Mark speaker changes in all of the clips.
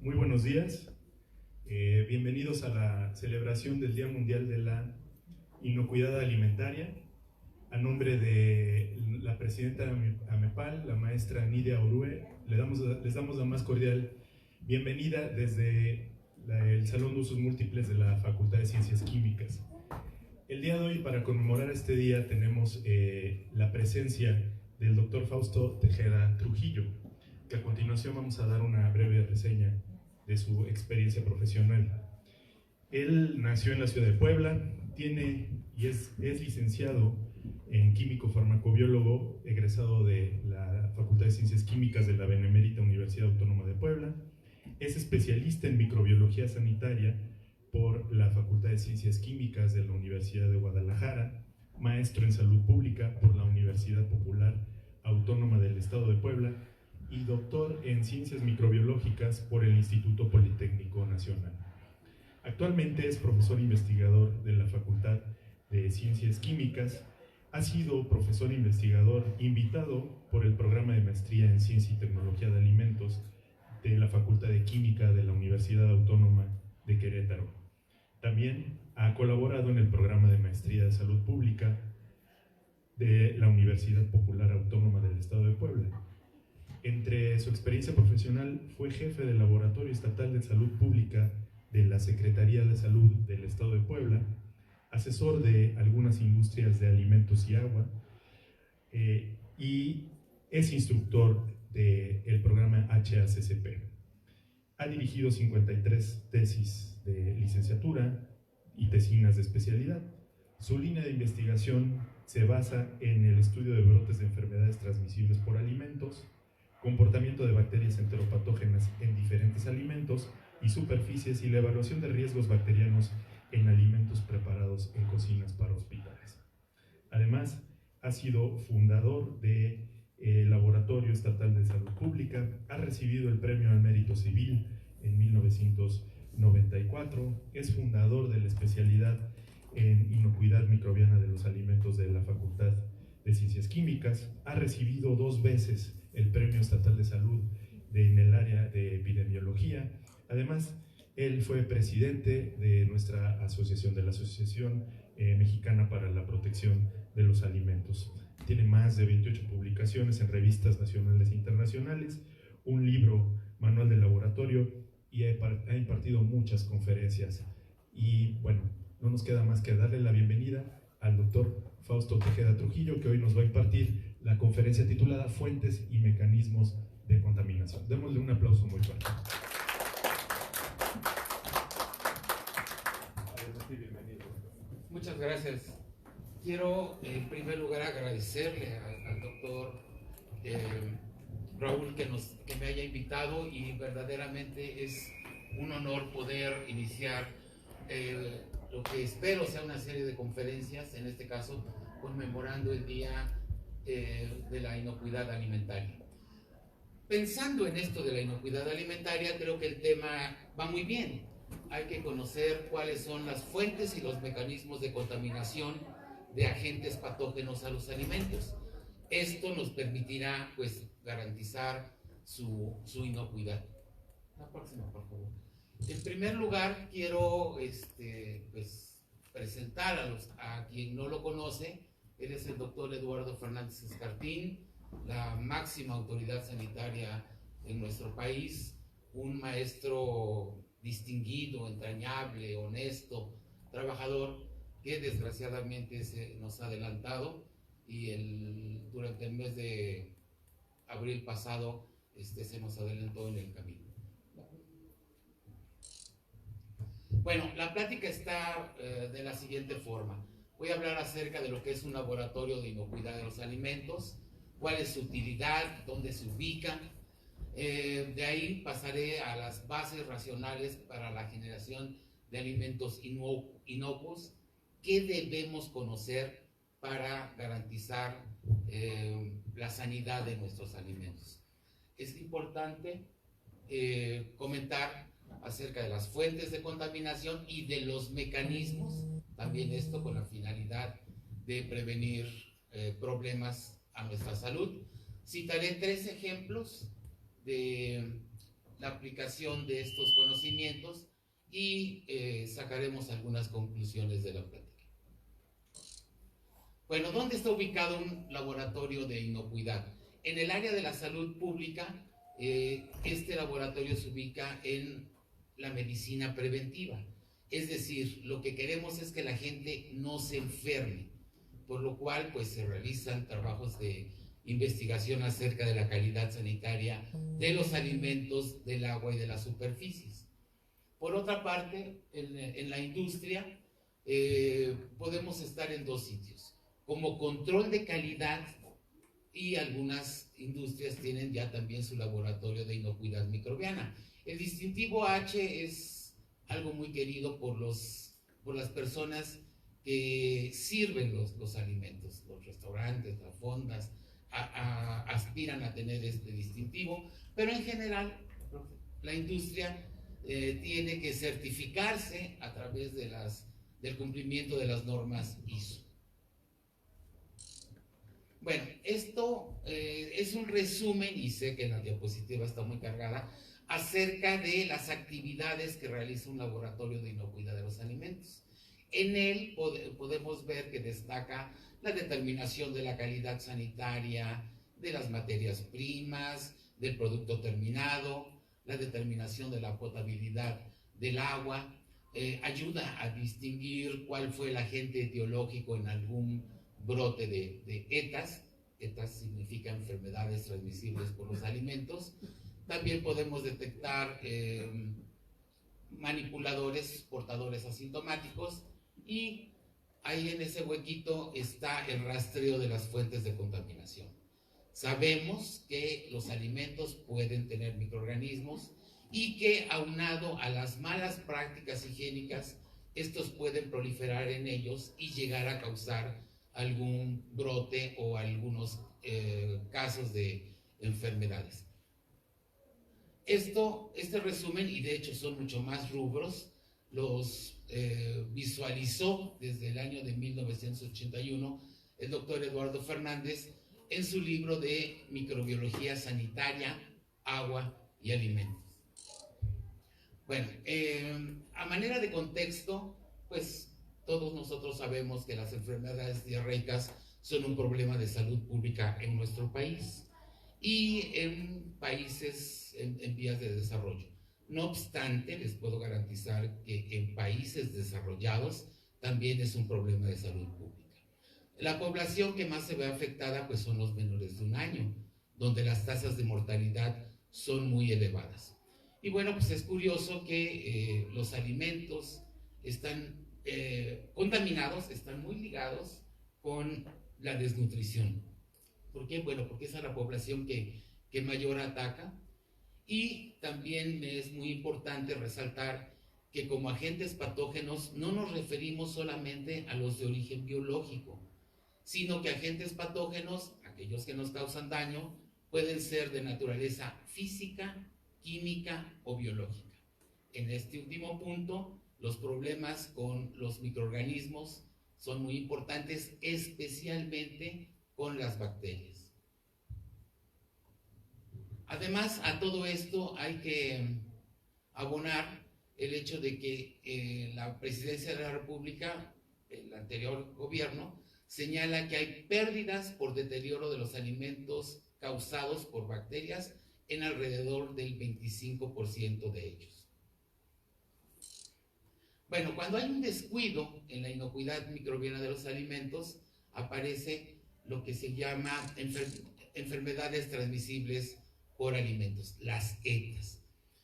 Speaker 1: Muy buenos días, bienvenidos a la celebración del Día Mundial de la Inocuidad Alimentaria. A nombre de la presidenta AMEPAL, la maestra Nidia Orue, les damos la más cordial bienvenida desde el Salón de Usos Múltiples de la Facultad de Ciencias Químicas. El día de hoy, para conmemorar este día, tenemos la presencia del doctor Fausto Tejeda Trujillo, que a continuación vamos a dar una breve reseña de su experiencia profesional. Él nació en la ciudad de Puebla, es licenciado en químico farmacobiólogo, egresado de la Facultad de Ciencias Químicas de la Benemérita Universidad Autónoma de Puebla. Es especialista en microbiología sanitaria por la Facultad de Ciencias Químicas de la Universidad de Guadalajara, maestro en salud pública por la Universidad Popular Autónoma del Estado de Puebla y doctor en ciencias microbiológicas por el Instituto Politécnico Nacional. Actualmente es profesor investigador de la Facultad de Ciencias Químicas. Ha sido profesor investigador invitado por el programa de maestría en Ciencia y Tecnología de Alimentos de la Facultad de Química de la Universidad Autónoma de Querétaro. También ha colaborado en el programa de maestría de Salud Pública de la Universidad Popular Autónoma del Estado de Puebla. Entre su experiencia profesional, fue jefe del Laboratorio Estatal de Salud Pública de la Secretaría de Salud del Estado de Puebla, asesor de algunas industrias de alimentos y agua, y es instructor del programa HACCP. Ha dirigido 53 tesis de licenciatura y tesinas de especialidad. Su línea de investigación se basa en el estudio de brotes de enfermedades transmisibles por alimentos, comportamiento de bacterias enteropatógenas en diferentes alimentos y superficies y la evaluación de riesgos bacterianos en alimentos preparados en cocinas para hospitales. Además, ha sido fundador del Laboratorio Estatal de Salud Pública, ha recibido el Premio al Mérito Civil en 1994, es fundador de la especialidad en inocuidad microbiana de los alimentos de la Facultad de Ciencias Químicas, ha recibido 2 veces el Premio Estatal de Salud en el área de epidemiología. Además, él fue presidente de nuestra asociación, de la Asociación Mexicana para la Protección de los Alimentos. Tiene más de 28 publicaciones en revistas nacionales e internacionales, un libro, manual de laboratorio, y ha impartido muchas conferencias. Y bueno, no nos queda más que darle la bienvenida al doctor Fausto Tejeda Trujillo, que hoy nos va a impartir la conferencia titulada Fuentes y Mecanismos de Contaminación. Démosle un aplauso muy fuerte.
Speaker 2: Muchas gracias. Quiero en primer lugar agradecerle al doctor Raúl, que me haya invitado, y verdaderamente es un honor poder iniciar lo que espero sea una serie de conferencias, en este caso conmemorando el Día de la Inocuidad Alimentaria. Pensando en esto de la inocuidad alimentaria, creo que el tema va muy bien. Hay que conocer cuáles son las fuentes y los mecanismos de contaminación de agentes patógenos a los alimentos. Esto nos permitirá, pues, garantizar su inocuidad. La próxima, por favor. En primer lugar, quiero pues, presentar a quien no lo conoce. Él es el doctor Eduardo Fernández Escartín, la máxima autoridad sanitaria en nuestro país, un maestro distinguido, entrañable, honesto, trabajador, que desgraciadamente se nos ha adelantado, y durante el mes de abril pasado se nos adelantó en el camino. Bueno, la plática está de la siguiente forma. Voy a hablar acerca de lo que es un laboratorio de inocuidad de los alimentos, cuál es su utilidad, dónde se ubica. De ahí pasaré a las bases racionales para la generación de alimentos inocuos. ¿Qué debemos conocer para garantizar la sanidad de nuestros alimentos? Es importante comentar acerca de las fuentes de contaminación y de los mecanismos, también esto con la finalidad de prevenir problemas a nuestra salud. Citaré 3 ejemplos de la aplicación de estos conocimientos y sacaremos algunas conclusiones de la plática. Bueno, ¿dónde está ubicado un laboratorio de inocuidad? En el área de la salud pública, este laboratorio se ubica en la medicina preventiva. Es decir, lo que queremos es que la gente no se enferme, por lo cual pues se realizan trabajos de investigación acerca de la calidad sanitaria de los alimentos, del agua y de las superficies. Por otra parte, en la industria podemos estar en 2 sitios, como control de calidad, y algunas industrias tienen ya también su laboratorio de inocuidad microbiana. El distintivo H es algo muy querido por las personas que sirven los alimentos, los restaurantes, las fondas, aspiran a tener este distintivo, pero en general la industria tiene que certificarse a través del cumplimiento de las normas ISO. Bueno, esto es un resumen, y sé que la diapositiva está muy cargada, acerca de las actividades que realiza un laboratorio de inocuidad de los alimentos. En él podemos ver que destaca la determinación de la calidad sanitaria, de las materias primas, del producto terminado, la determinación de la potabilidad del agua, ayuda a distinguir cuál fue el agente etiológico en algún brote de ETAs. ETAs significa enfermedades transmisibles por los alimentos. También podemos detectar manipuladores, portadores asintomáticos, y ahí en ese huequito está el rastreo de las fuentes de contaminación. Sabemos que los alimentos pueden tener microorganismos y que, aunado a las malas prácticas higiénicas, estos pueden proliferar en ellos y llegar a causar algún brote o algunos casos de enfermedades. Este resumen, y de hecho son mucho más rubros, los visualizó desde el año de 1981 el doctor Eduardo Fernández en su libro de Microbiología Sanitaria, Agua y Alimentos. Bueno, a manera de contexto, pues todos nosotros sabemos que las enfermedades diarreicas son un problema de salud pública en nuestro país y en países en vías de desarrollo. No obstante, les puedo garantizar que en países desarrollados también es un problema de salud pública. La población que más se ve afectada pues son los menores de 1 año, donde las tasas de mortalidad son muy elevadas. Y bueno, pues es curioso que los alimentos están contaminados, están muy ligados con la desnutrición. ¿Por qué? Bueno, porque es a la población que que mayor ataca. Y también me es muy importante resaltar que como agentes patógenos no nos referimos solamente a los de origen biológico, sino que agentes patógenos, aquellos que nos causan daño, pueden ser de naturaleza física, química o biológica. En este último punto, los problemas con los microorganismos son muy importantes, especialmente con las bacterias. Además, a todo esto hay que abonar el hecho de que la Presidencia de la República, el anterior gobierno, señala que hay pérdidas por deterioro de los alimentos causados por bacterias en alrededor del 25% de ellos. Bueno, cuando hay un descuido en la inocuidad microbiana de los alimentos, aparece lo que se llama enfermedades transmisibles por alimentos, las ETAs.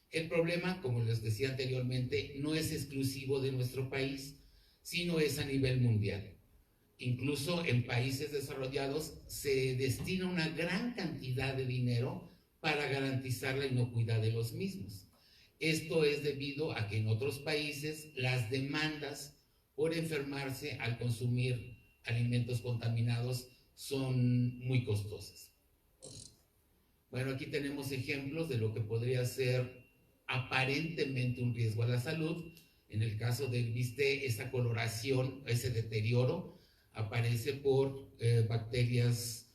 Speaker 2: El problema, como les decía anteriormente, no es exclusivo de nuestro país, sino es a nivel mundial. Incluso en países desarrollados se destina una gran cantidad de dinero para garantizar la inocuidad de los mismos. Esto es debido a que en otros países las demandas por enfermarse al consumir alimentos contaminados son muy costosas. Bueno, aquí tenemos ejemplos de lo que podría ser aparentemente un riesgo a la salud. En el caso del bistec, esa coloración, ese deterioro, aparece por bacterias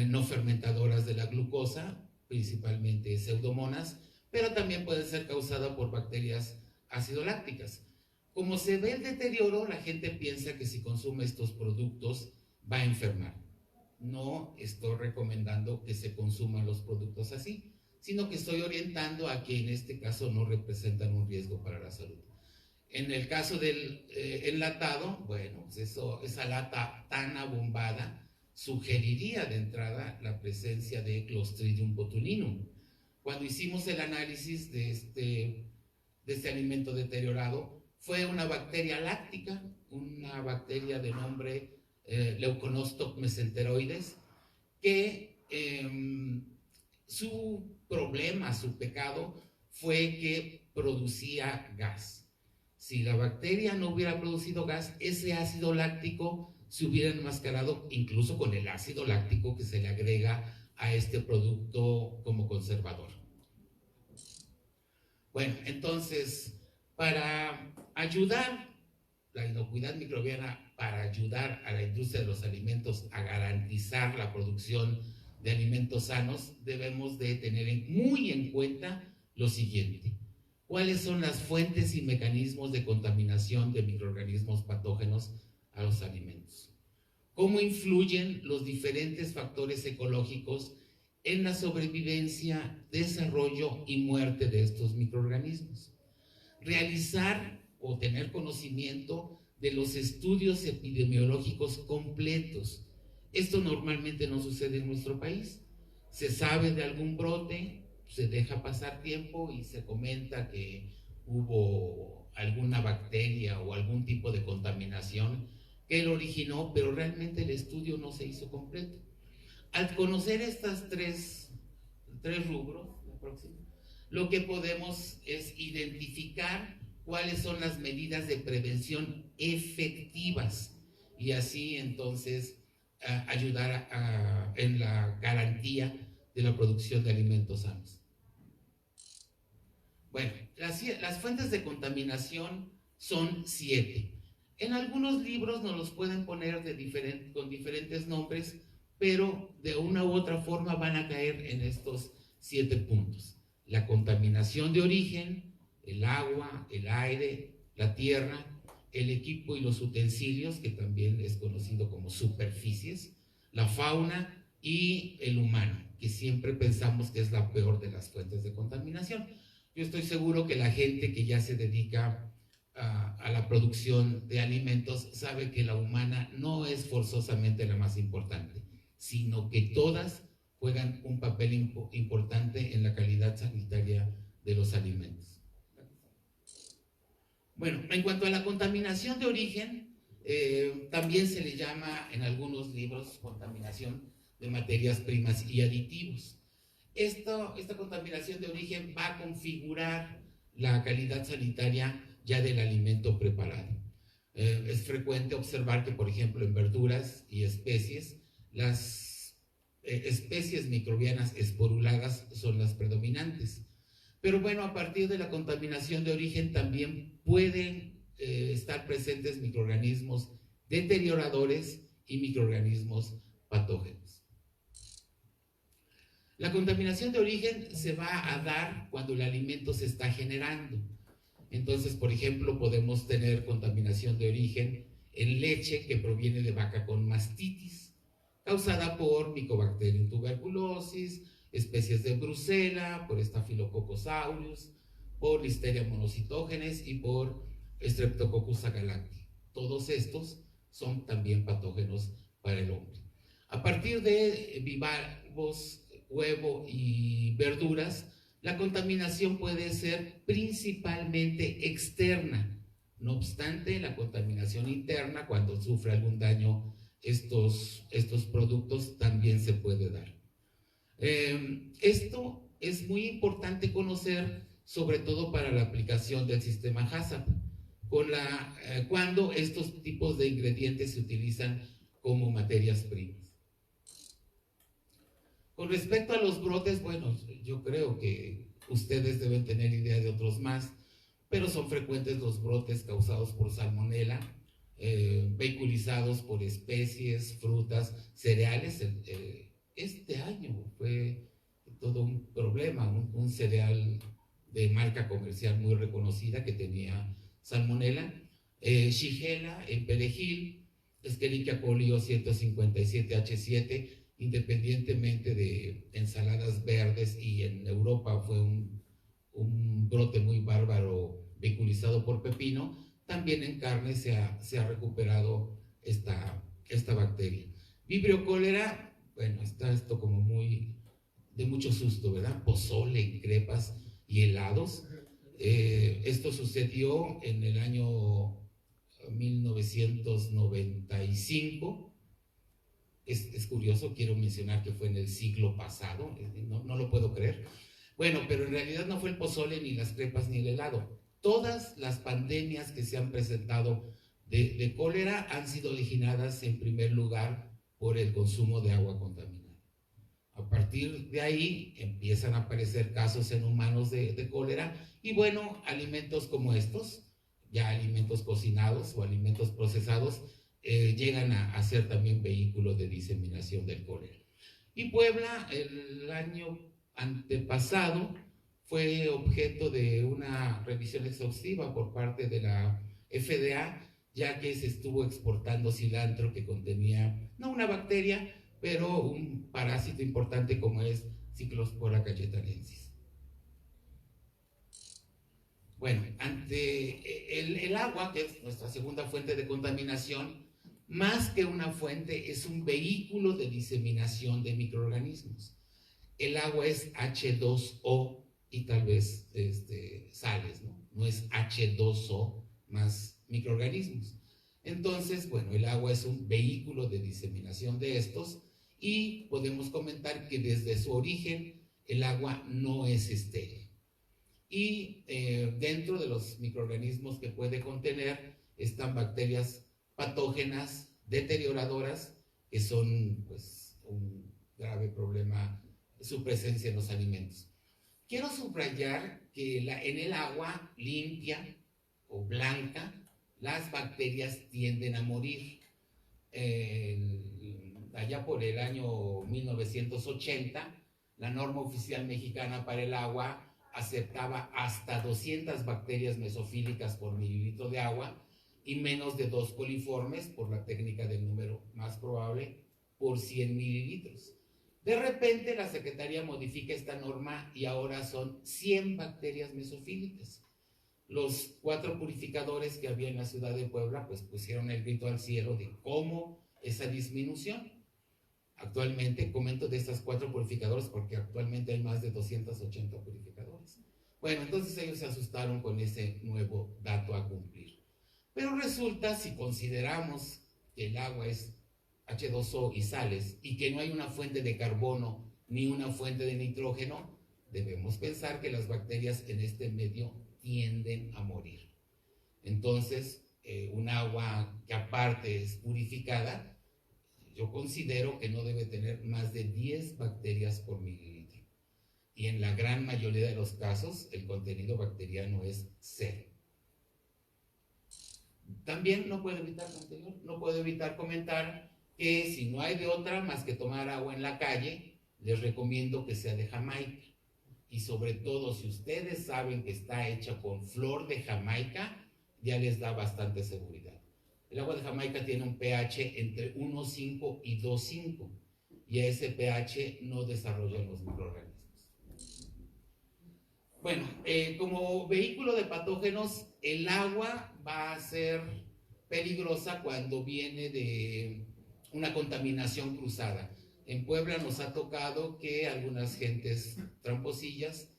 Speaker 2: no fermentadoras de la glucosa, principalmente pseudomonas, pero también puede ser causada por bacterias ácido-lácticas. Como se ve el deterioro, la gente piensa que si consume estos productos va a enfermar. No estoy recomendando que se consuman los productos así, sino que estoy orientando a que en este caso no representan un riesgo para la salud. En el caso del enlatado, bueno, pues esa lata tan abombada sugeriría de entrada la presencia de Clostridium botulinum. Cuando hicimos el análisis de este alimento deteriorado, fue una bacteria láctica, una bacteria de nombre Leuconostoc mesenteroides, que su problema, su pecado, fue que producía gas. Si la bacteria no hubiera producido gas, ese ácido láctico se hubiera enmascarado incluso con el ácido láctico que se le agrega a este producto como conservador. Bueno, entonces, para ayudar la inocuidad microbiana, para ayudar a la industria de los alimentos a garantizar la producción de alimentos sanos, debemos de tener muy en cuenta lo siguiente. ¿Cuáles son las fuentes y mecanismos de contaminación de microorganismos patógenos a los alimentos? ¿Cómo influyen los diferentes factores ecológicos en la sobrevivencia, desarrollo y muerte de estos microorganismos? Realizar o tener conocimiento de los estudios epidemiológicos completos. Esto normalmente no sucede en nuestro país. Se sabe de algún brote, se deja pasar tiempo y se comenta que hubo alguna bacteria o algún tipo de contaminación que lo originó, pero realmente el estudio no se hizo completo. Al conocer estas tres rubros, lo que podemos es identificar cuáles son las medidas de prevención efectivas y así entonces ayudar en la garantía de la producción de alimentos sanos. Bueno, las fuentes de contaminación son 7. En algunos libros nos los pueden poner con diferentes nombres, pero de una u otra forma van a caer en estos 7 puntos. La contaminación de origen, el agua, el aire, la tierra, el equipo y los utensilios, que también es conocido como superficies, la fauna y el humano, que siempre pensamos que es la peor de las fuentes de contaminación. Yo estoy seguro que la gente que ya se dedica a la producción de alimentos sabe que la humana no es forzosamente la más importante, sino que todas juegan un papel importante en la calidad sanitaria de los alimentos. Bueno, en cuanto a la contaminación de origen, también se le llama en algunos libros contaminación de materias primas y aditivos. esta contaminación de origen va a configurar la calidad sanitaria ya del alimento preparado. Es frecuente observar que, por ejemplo, en verduras y especies, las especies microbianas esporuladas son las predominantes. Pero bueno, a partir de la contaminación de origen también pueden estar presentes microorganismos deterioradores y microorganismos patógenos. La contaminación de origen se va a dar cuando el alimento se está generando. Entonces, por ejemplo, podemos tener contaminación de origen en leche que proviene de vaca con mastitis, causada por Mycobacterium tuberculosis, especies de Brucella, por Staphylococcus aureus, por Listeria monocytogenes y por Streptococcus agalacti. Todos estos son también patógenos para el hombre. A partir de bivalvos, huevo y verduras, la contaminación puede ser principalmente externa. No obstante, la contaminación interna, cuando sufre algún daño estos productos, también se puede dar. Esto es muy importante conocer, sobre todo para la aplicación del sistema HACCP, cuando estos tipos de ingredientes se utilizan como materias primas. Con respecto a los brotes, bueno, yo creo que ustedes deben tener idea de otros más, pero son frecuentes los brotes causados por salmonela, vehiculizados por especies, frutas, cereales. Este año fue todo un problema, un cereal de marca comercial muy reconocida que tenía salmonela, Shigella en perejil, Escherichia coli 157H7, independientemente de ensaladas verdes, y en Europa fue un brote muy bárbaro vehiculizado por pepino. También en carne se ha recuperado esta bacteria. Vibrio cólera, bueno, está esto como muy de mucho susto, ¿verdad? Pozole, crepas y helados. Esto sucedió en el año 1995. Es curioso, quiero mencionar que fue en el siglo pasado, no lo puedo creer. Bueno, pero en realidad no fue el pozole, ni las crepas, ni el helado. Todas las pandemias que se han presentado de cólera han sido originadas en primer lugar por el consumo de agua contaminada. A partir de ahí empiezan a aparecer casos en humanos de cólera, y bueno, alimentos como estos, ya alimentos cocinados o alimentos procesados, llegan a ser también vehículos de diseminación del cólera. Y Puebla, el año antepasado, fue objeto de una revisión exhaustiva por parte de la FDA, ya que se estuvo exportando cilantro que contenía, no una bacteria, pero un parásito importante como es Cyclospora cayetarensis. Bueno, ante el agua, que es nuestra segunda fuente de contaminación, más que una fuente, es un vehículo de diseminación de microorganismos. El agua es H2O y tal vez sales, ¿no? No es H2O más microorganismos. Entonces, bueno, el agua es un vehículo de diseminación de estos, y podemos comentar que desde su origen el agua no es estéril. Y dentro de los microorganismos que puede contener están bacterias patógenas deterioradoras, que son pues un grave problema su presencia en los alimentos. Quiero subrayar que en el agua limpia o blanca, las bacterias tienden a morir. Allá por el año 1980, la norma oficial mexicana para el agua aceptaba hasta 200 bacterias mesofílicas por mililitro de agua y menos de 2 coliformes, por la técnica del número más probable, por 100 mililitros. De repente la Secretaría modifica esta norma y ahora son 100 bacterias mesofílicas. Los 4 purificadores que había en la ciudad de Puebla pues pusieron el grito al cielo de cómo esa disminución. Actualmente, comento de estas 4 purificadores porque actualmente hay más de 280 purificadores. Bueno, entonces ellos se asustaron con ese nuevo dato a cumplir. Pero resulta, si consideramos que el agua es H2O y sales, y que no hay una fuente de carbono ni una fuente de nitrógeno, debemos pensar que las bacterias en este medio tienden a morir. Entonces, un agua que aparte es purificada, yo considero que no debe tener más de 10 bacterias por mililitro. Y en la gran mayoría de los casos, el contenido bacteriano es cero. También no puedo evitar comentar que si no hay de otra más que tomar agua en la calle, les recomiendo que sea de Jamaica. Y sobre todo, si ustedes saben que está hecha con flor de Jamaica, ya les da bastante seguridad. El agua de Jamaica tiene un pH entre 1,5 y 2,5, y a ese pH no desarrollan los microorganismos. Bueno, como vehículo de patógenos, el agua va a ser peligrosa cuando viene de una contaminación cruzada. En Puebla nos ha tocado que algunas gentes tramposillas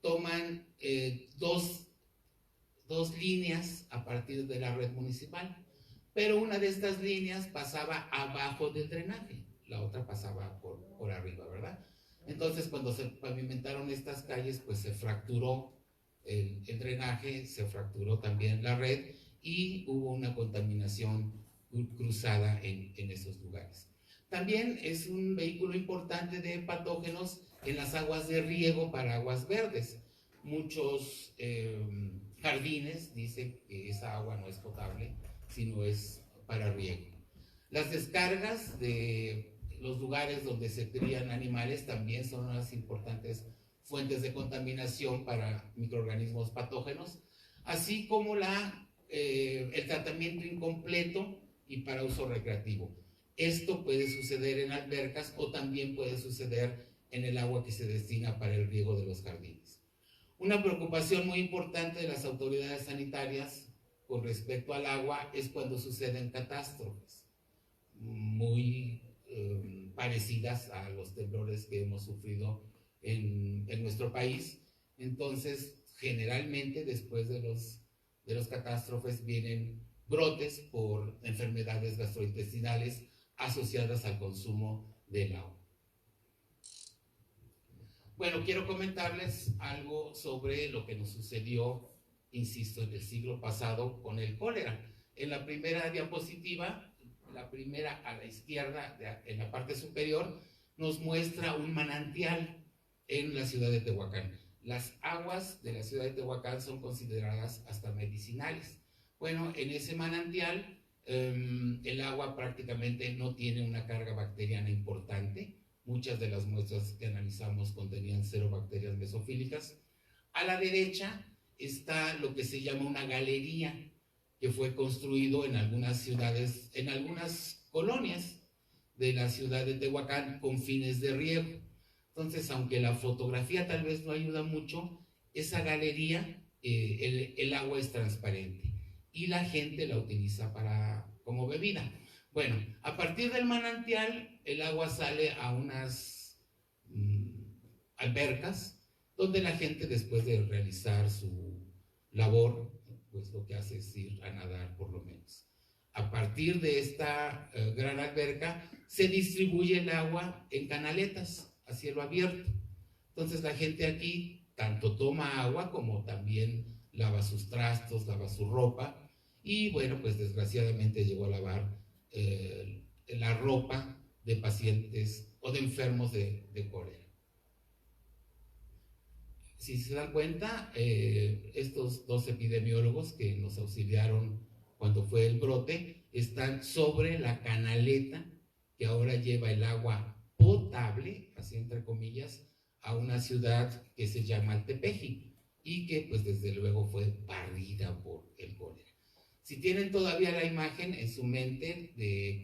Speaker 2: toman dos líneas a partir de la red municipal, pero una de estas líneas pasaba abajo del drenaje, la otra pasaba por arriba, ¿verdad? Entonces, cuando se pavimentaron estas calles, pues se fracturó el drenaje, se fracturó también la red y hubo una contaminación cruzada en esos lugares. También es un vehículo importante de patógenos en las aguas de riego para aguas verdes. Muchos jardines dicen que esa agua no es potable, sino es para riego. Las descargas de los lugares donde se crían animales también son unas importantes fuentes de contaminación para microorganismos patógenos, así como el tratamiento incompleto y para uso recreativo. Esto puede suceder en albercas o también puede suceder en el agua que se destina para el riego de los jardines. Una preocupación muy importante de las autoridades sanitarias con respecto al agua es cuando suceden catástrofes muy parecidas a los temblores que hemos sufrido en nuestro país. Entonces, generalmente después de los catástrofes vienen brotes por enfermedades gastrointestinales asociadas al consumo del agua. Bueno, quiero comentarles algo sobre lo que nos sucedió, insisto, en el siglo pasado con el cólera. En la primera diapositiva, la primera a la izquierda, en la parte superior, nos muestra un manantial en la ciudad de Tehuacán. Las aguas de la ciudad de Tehuacán son consideradas hasta medicinales. Bueno, en ese manantial el agua prácticamente no tiene una carga bacteriana importante. Muchas de las muestras que analizamos contenían 0 bacterias mesofílicas. A la derecha está lo que se llama una galería, que fue construido en algunas ciudades, en algunas colonias de la ciudad de Tehuacán con fines de riego. Entonces, aunque la fotografía tal vez no ayuda mucho, esa galería, el agua es transparente y la gente la utiliza como bebida. Bueno, a partir del manantial, el agua sale a unas albercas, donde la gente, después de realizar su labor, pues lo que hace es ir a nadar por lo menos. A partir de esta gran alberca, se distribuye el agua en canaletas a cielo abierto. Entonces la gente aquí tanto toma agua como también lava sus trastos, lava su ropa, y bueno, pues desgraciadamente llegó a lavar la ropa de pacientes o de enfermos de cólera. Si se dan cuenta, estos dos epidemiólogos que nos auxiliaron cuando fue el brote están sobre la canaleta que ahora lleva el agua potable, así entre comillas, a una ciudad que se llama Altepeji y que pues desde luego fue barrida por el cólera. Si tienen todavía la imagen en su mente de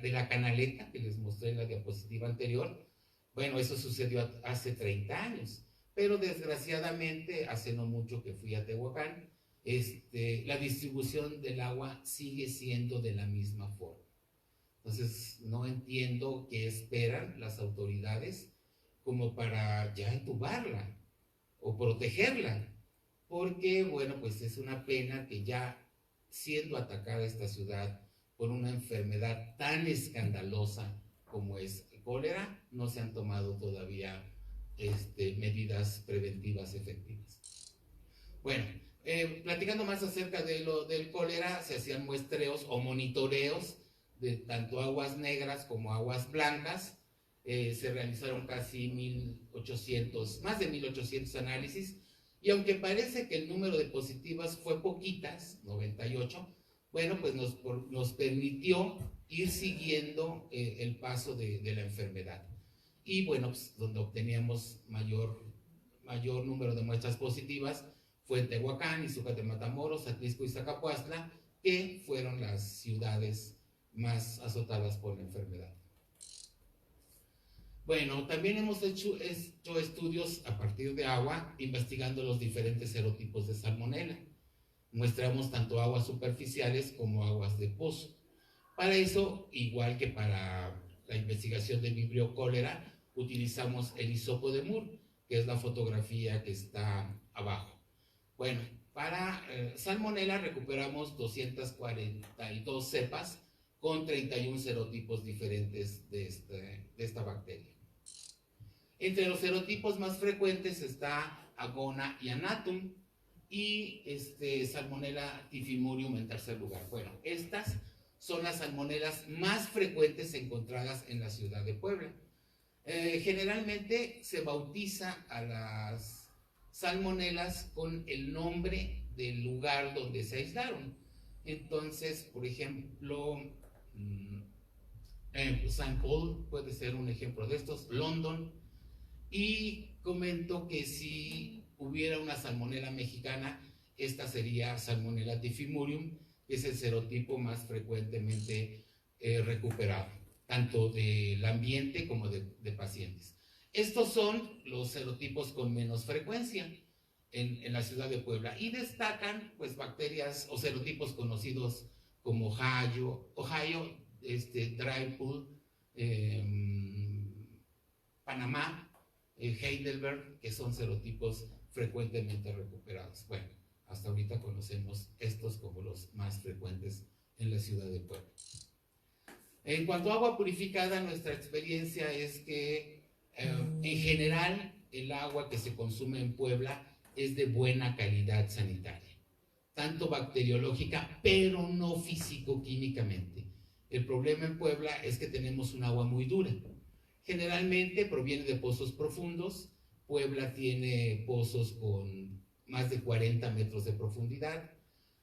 Speaker 2: de la canaleta que les mostré en la diapositiva anterior, bueno, eso sucedió hace 30 años. Pero desgraciadamente, hace no mucho que fui a Tehuacán, la distribución del agua sigue siendo de la misma forma. Entonces, no entiendo qué esperan las autoridades como para ya entubarla o protegerla, porque, bueno, pues es una pena que ya siendo atacada esta ciudad por una enfermedad tan escandalosa como es cólera, no se han tomado todavía medidas preventivas efectivas. Bueno, platicando más acerca del cólera, se hacían muestreos o monitoreos de tanto aguas negras como aguas blancas. Se realizaron casi más de 1800 análisis, y aunque parece que el número de positivas fue poquitas, 98, bueno, pues nos permitió ir siguiendo el paso de la enfermedad. Y bueno, pues donde obteníamos mayor número de muestras positivas fue en Tehuacán, Izúcar de Matamoros, Atlisco y Zacapuastla, que fueron las ciudades más azotadas por la enfermedad. Bueno, también hemos hecho estudios a partir de agua, investigando los diferentes serotipos de salmonela. Muestramos tanto aguas superficiales como aguas de pozo. Para eso, igual que para la investigación de Vibrio cólera, utilizamos el hisopo de Moore, que es la fotografía que está abajo. Bueno, para salmonela recuperamos 242 cepas con 31 serotipos diferentes de esta bacteria. Entre los serotipos más frecuentes está Agona y Anatum, y Salmonella typhimurium en tercer lugar. Bueno, estas son las salmonelas más frecuentes encontradas en la ciudad de Puebla. Generalmente se bautiza a las salmonelas con el nombre del lugar donde se aislaron. Entonces, por ejemplo, St. Paul puede ser un ejemplo de estos, London, y comento que si hubiera una salmonela mexicana, esta sería Salmonella typhimurium, que es el serotipo más frecuentemente recuperado, tanto del ambiente como de pacientes. Estos son los serotipos con menos frecuencia en la ciudad de Puebla, y destacan pues bacterias o serotipos conocidos como Ohio, Drypool, Panamá, Heidelberg, que son serotipos frecuentemente recuperados. Bueno, hasta ahorita conocemos estos como los más frecuentes en la ciudad de Puebla. En cuanto a agua purificada, nuestra experiencia es que en general el agua que se consume en Puebla es de buena calidad sanitaria, tanto bacteriológica, pero no físico-químicamente. El problema en Puebla es que tenemos un agua muy dura. Generalmente proviene de pozos profundos. Puebla tiene pozos con más de 40 metros de profundidad.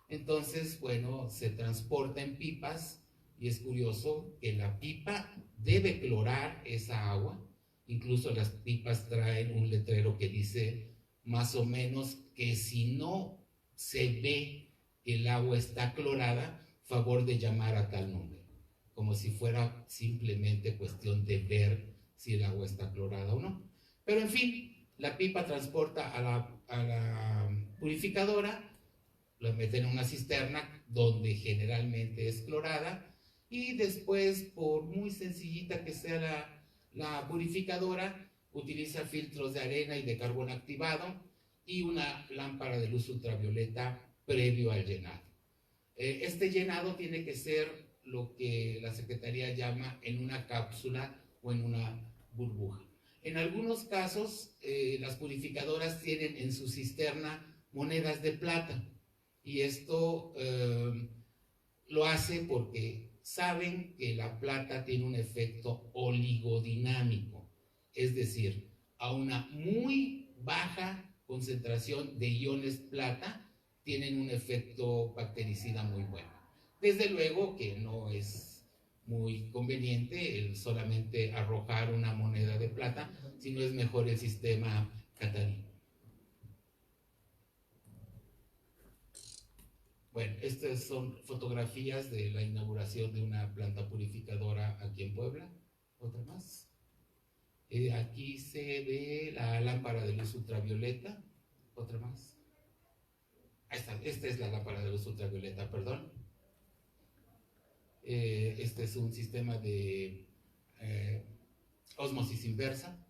Speaker 2: Entonces, bueno, se transporta en pipas, y es curioso que la pipa debe clorar esa agua. Incluso las pipas traen un letrero que dice más o menos que si no se ve que el agua está clorada, favor de llamar a tal número, como si fuera simplemente cuestión de ver si el agua está clorada o no. Pero en fin, la pipa transporta a la purificadora, la meten en una cisterna donde generalmente es clorada, y después, por muy sencillita que sea la purificadora, utiliza filtros de arena y de carbón activado y una lámpara de luz ultravioleta previo al llenado. Este llenado tiene que ser lo que la Secretaría llama en una cápsula o en una burbuja. En algunos casos, las purificadoras tienen en su cisterna monedas de plata, y esto lo hace porque saben que la plata tiene un efecto oligodinamico, es decir, a una muy baja concentración de iones plata tienen un efecto bactericida muy bueno. Desde luego que no es muy conveniente el solamente arrojar una moneda de plata, sino es mejor el sistema Catarina. Bueno, estas son fotografías de la inauguración de una planta purificadora aquí en Puebla. Otra más. Aquí se ve la lámpara de luz ultravioleta. Otra más. Ahí está, esta es la lámpara de luz ultravioleta, perdón. Este es un sistema de ósmosis inversa.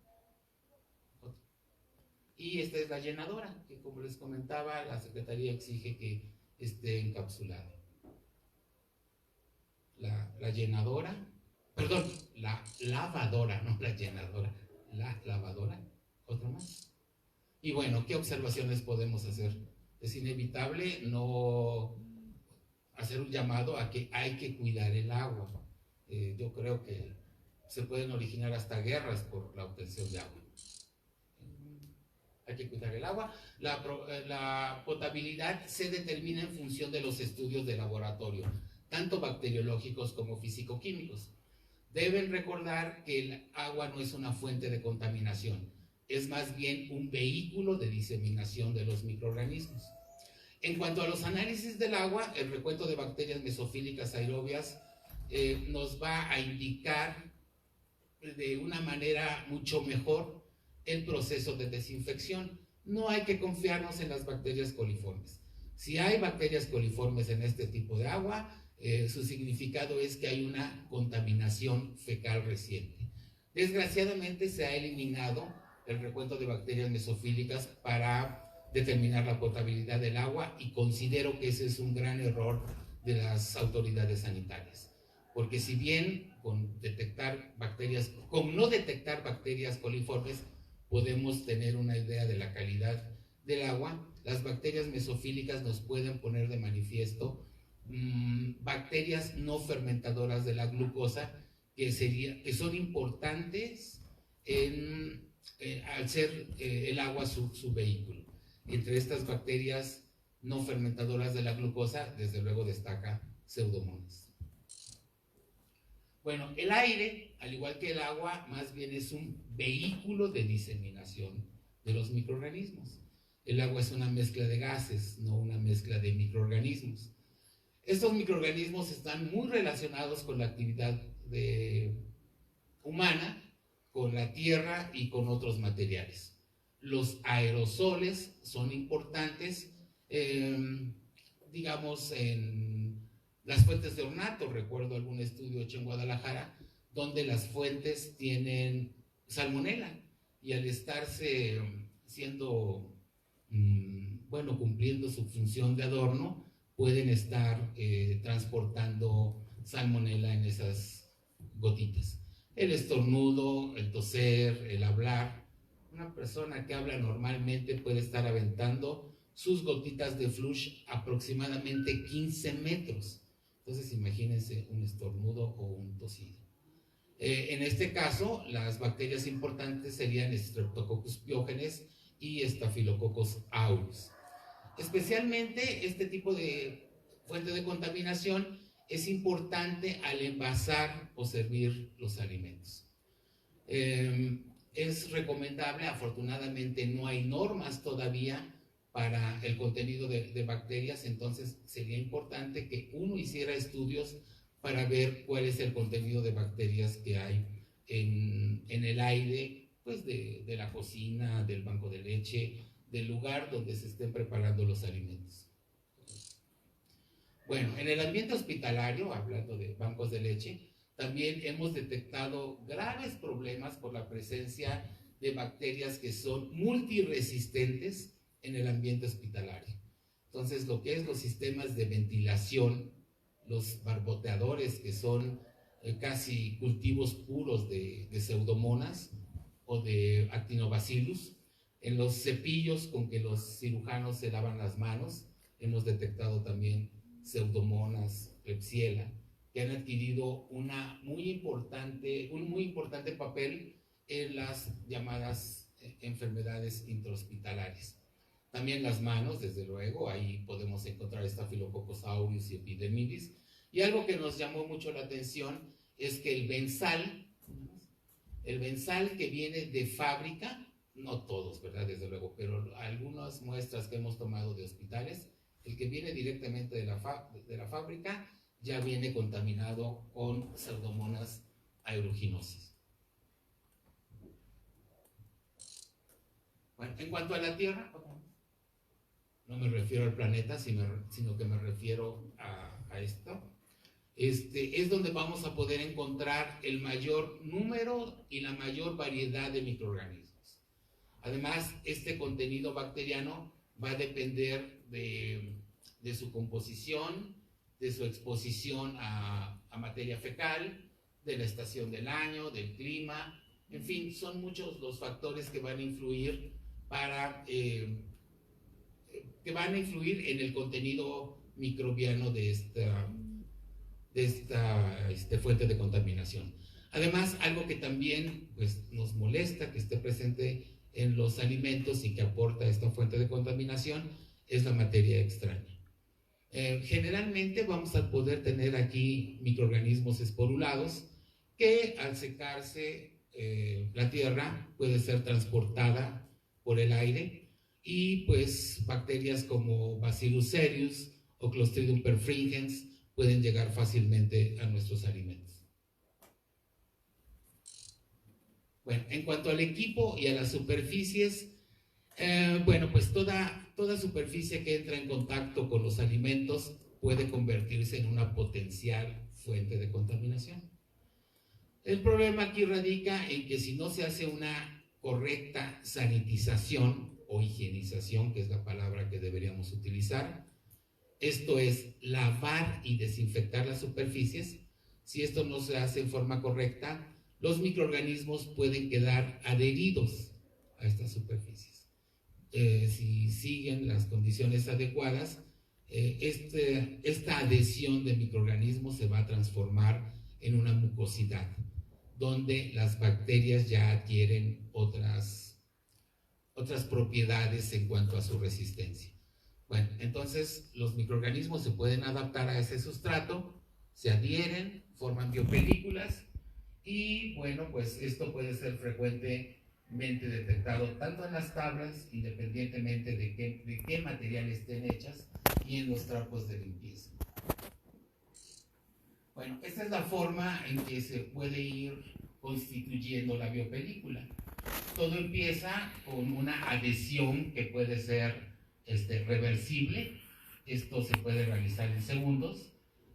Speaker 2: Y esta es la llenadora, que como les comentaba, la Secretaría exige que esté encapsulada. La llenadora Perdón, la lavadora, no la llenadora, la lavadora, otra más. Y bueno, ¿qué observaciones podemos hacer? Es inevitable no hacer un llamado a que hay que cuidar el agua. Yo creo que se pueden originar hasta guerras por la obtención de agua. Hay que cuidar el agua. La potabilidad se determina en función de los estudios de laboratorio, tanto bacteriológicos como físico-químicos. Deben recordar que el agua no es una fuente de contaminación, es más bien un vehículo de diseminación de los microorganismos. En cuanto a los análisis del agua, el recuento de bacterias mesofílicas aerobias nos va a indicar de una manera mucho mejor el proceso de desinfección. No hay que confiarnos en las bacterias coliformes. Si hay bacterias coliformes en este tipo de agua, su significado es que hay una contaminación fecal reciente. Desgraciadamente se ha eliminado el recuento de bacterias mesofílicas para determinar la potabilidad del agua, y considero que ese es un gran error de las autoridades sanitarias, porque si bien con no detectar bacterias coliformes podemos tener una idea de la calidad del agua, las bacterias mesofílicas nos pueden poner de manifiesto bacterias no fermentadoras de la glucosa que son importantes al ser el agua su vehículo. Entre estas bacterias no fermentadoras de la glucosa, desde luego destaca Pseudomonas. Bueno, el aire, al igual que el agua, más bien es un vehículo de diseminación de los microorganismos. El agua es una mezcla de gases, no una mezcla de microorganismos. Estos microorganismos están muy relacionados con la actividad humana, con la tierra y con otros materiales. Los aerosoles son importantes, digamos, en las fuentes de ornato. Recuerdo algún estudio hecho en Guadalajara donde las fuentes tienen salmonela, y al estarse cumpliendo su función de adorno, pueden estar transportando salmonela en esas gotitas. El estornudo, el toser, el hablar. Una persona que habla normalmente puede estar aventando sus gotitas de flush aproximadamente 15 metros. Entonces imagínense un estornudo o un tosido. En este caso, las bacterias importantes serían Streptococcus pyogenes y Staphylococcus aureus. Especialmente este tipo de fuente de contaminación es importante al envasar o servir los alimentos. Es recomendable, afortunadamente no hay normas todavía para el contenido de bacterias, entonces sería importante que uno hiciera estudios para ver cuál es el contenido de bacterias que hay en el aire, pues de la cocina, del banco de leche, del lugar donde se estén preparando los alimentos. Bueno, en el ambiente hospitalario, hablando de bancos de leche, también hemos detectado graves problemas por la presencia de bacterias que son multiresistentes en el ambiente hospitalario. Entonces, lo que es los sistemas de ventilación, los barboteadores, que son casi cultivos puros de Pseudomonas o de Actinobacillus, en los cepillos con que los cirujanos se lavan las manos, hemos detectado también Pseudomonas, Klebsiella, que han adquirido un muy importante papel en las llamadas enfermedades intrahospitalarias. También las manos, desde luego, ahí podemos encontrar Staphylococcus aureus y Epidermidis. Y algo que nos llamó mucho la atención es que el benzal que viene de fábrica, no todos, ¿verdad? Desde luego, pero algunas muestras que hemos tomado de hospitales, el que viene directamente de la fábrica ya viene contaminado con Pseudomonas aeruginosis. Bueno, en cuanto a la Tierra, no me refiero al planeta, sino que me refiero a esto. Es donde vamos a poder encontrar el mayor número y la mayor variedad de microorganismos. Además, este contenido bacteriano va a depender de su composición, de su exposición a materia fecal, de la estación del año, del clima, en fin, son muchos los factores que van a influir en el contenido microbiano de esta fuente de contaminación. Además, algo que también pues, nos molesta que esté presente en los alimentos y que aporta esta fuente de contaminación es la materia extraña. Generalmente vamos a poder tener aquí microorganismos esporulados que al secarse la tierra puede ser transportada por el aire y pues bacterias como Bacillus cereus o Clostridium perfringens pueden llegar fácilmente a nuestros alimentos. Bueno, en cuanto al equipo y a las superficies, bueno, pues toda superficie que entra en contacto con los alimentos puede convertirse en una potencial fuente de contaminación. El problema aquí radica en que si no se hace una correcta sanitización o higienización, que es la palabra que deberíamos utilizar, esto es lavar y desinfectar las superficies, si esto no se hace en forma correcta, los microorganismos pueden quedar adheridos a estas superficies. Si siguen las condiciones adecuadas, esta adhesión de microorganismos se va a transformar en una mucosidad, donde las bacterias ya adquieren otras propiedades en cuanto a su resistencia. Bueno, entonces los microorganismos se pueden adaptar a ese sustrato, se adhieren, forman biopelículas y bueno, pues esto puede ser frecuentemente detectado tanto en las tablas, independientemente de qué materiales estén hechas, y en los trapos de limpieza. Bueno, esta es la forma en que se puede ir constituyendo la biopelícula. Todo empieza con una adhesión que puede ser reversible. Esto se puede realizar en segundos.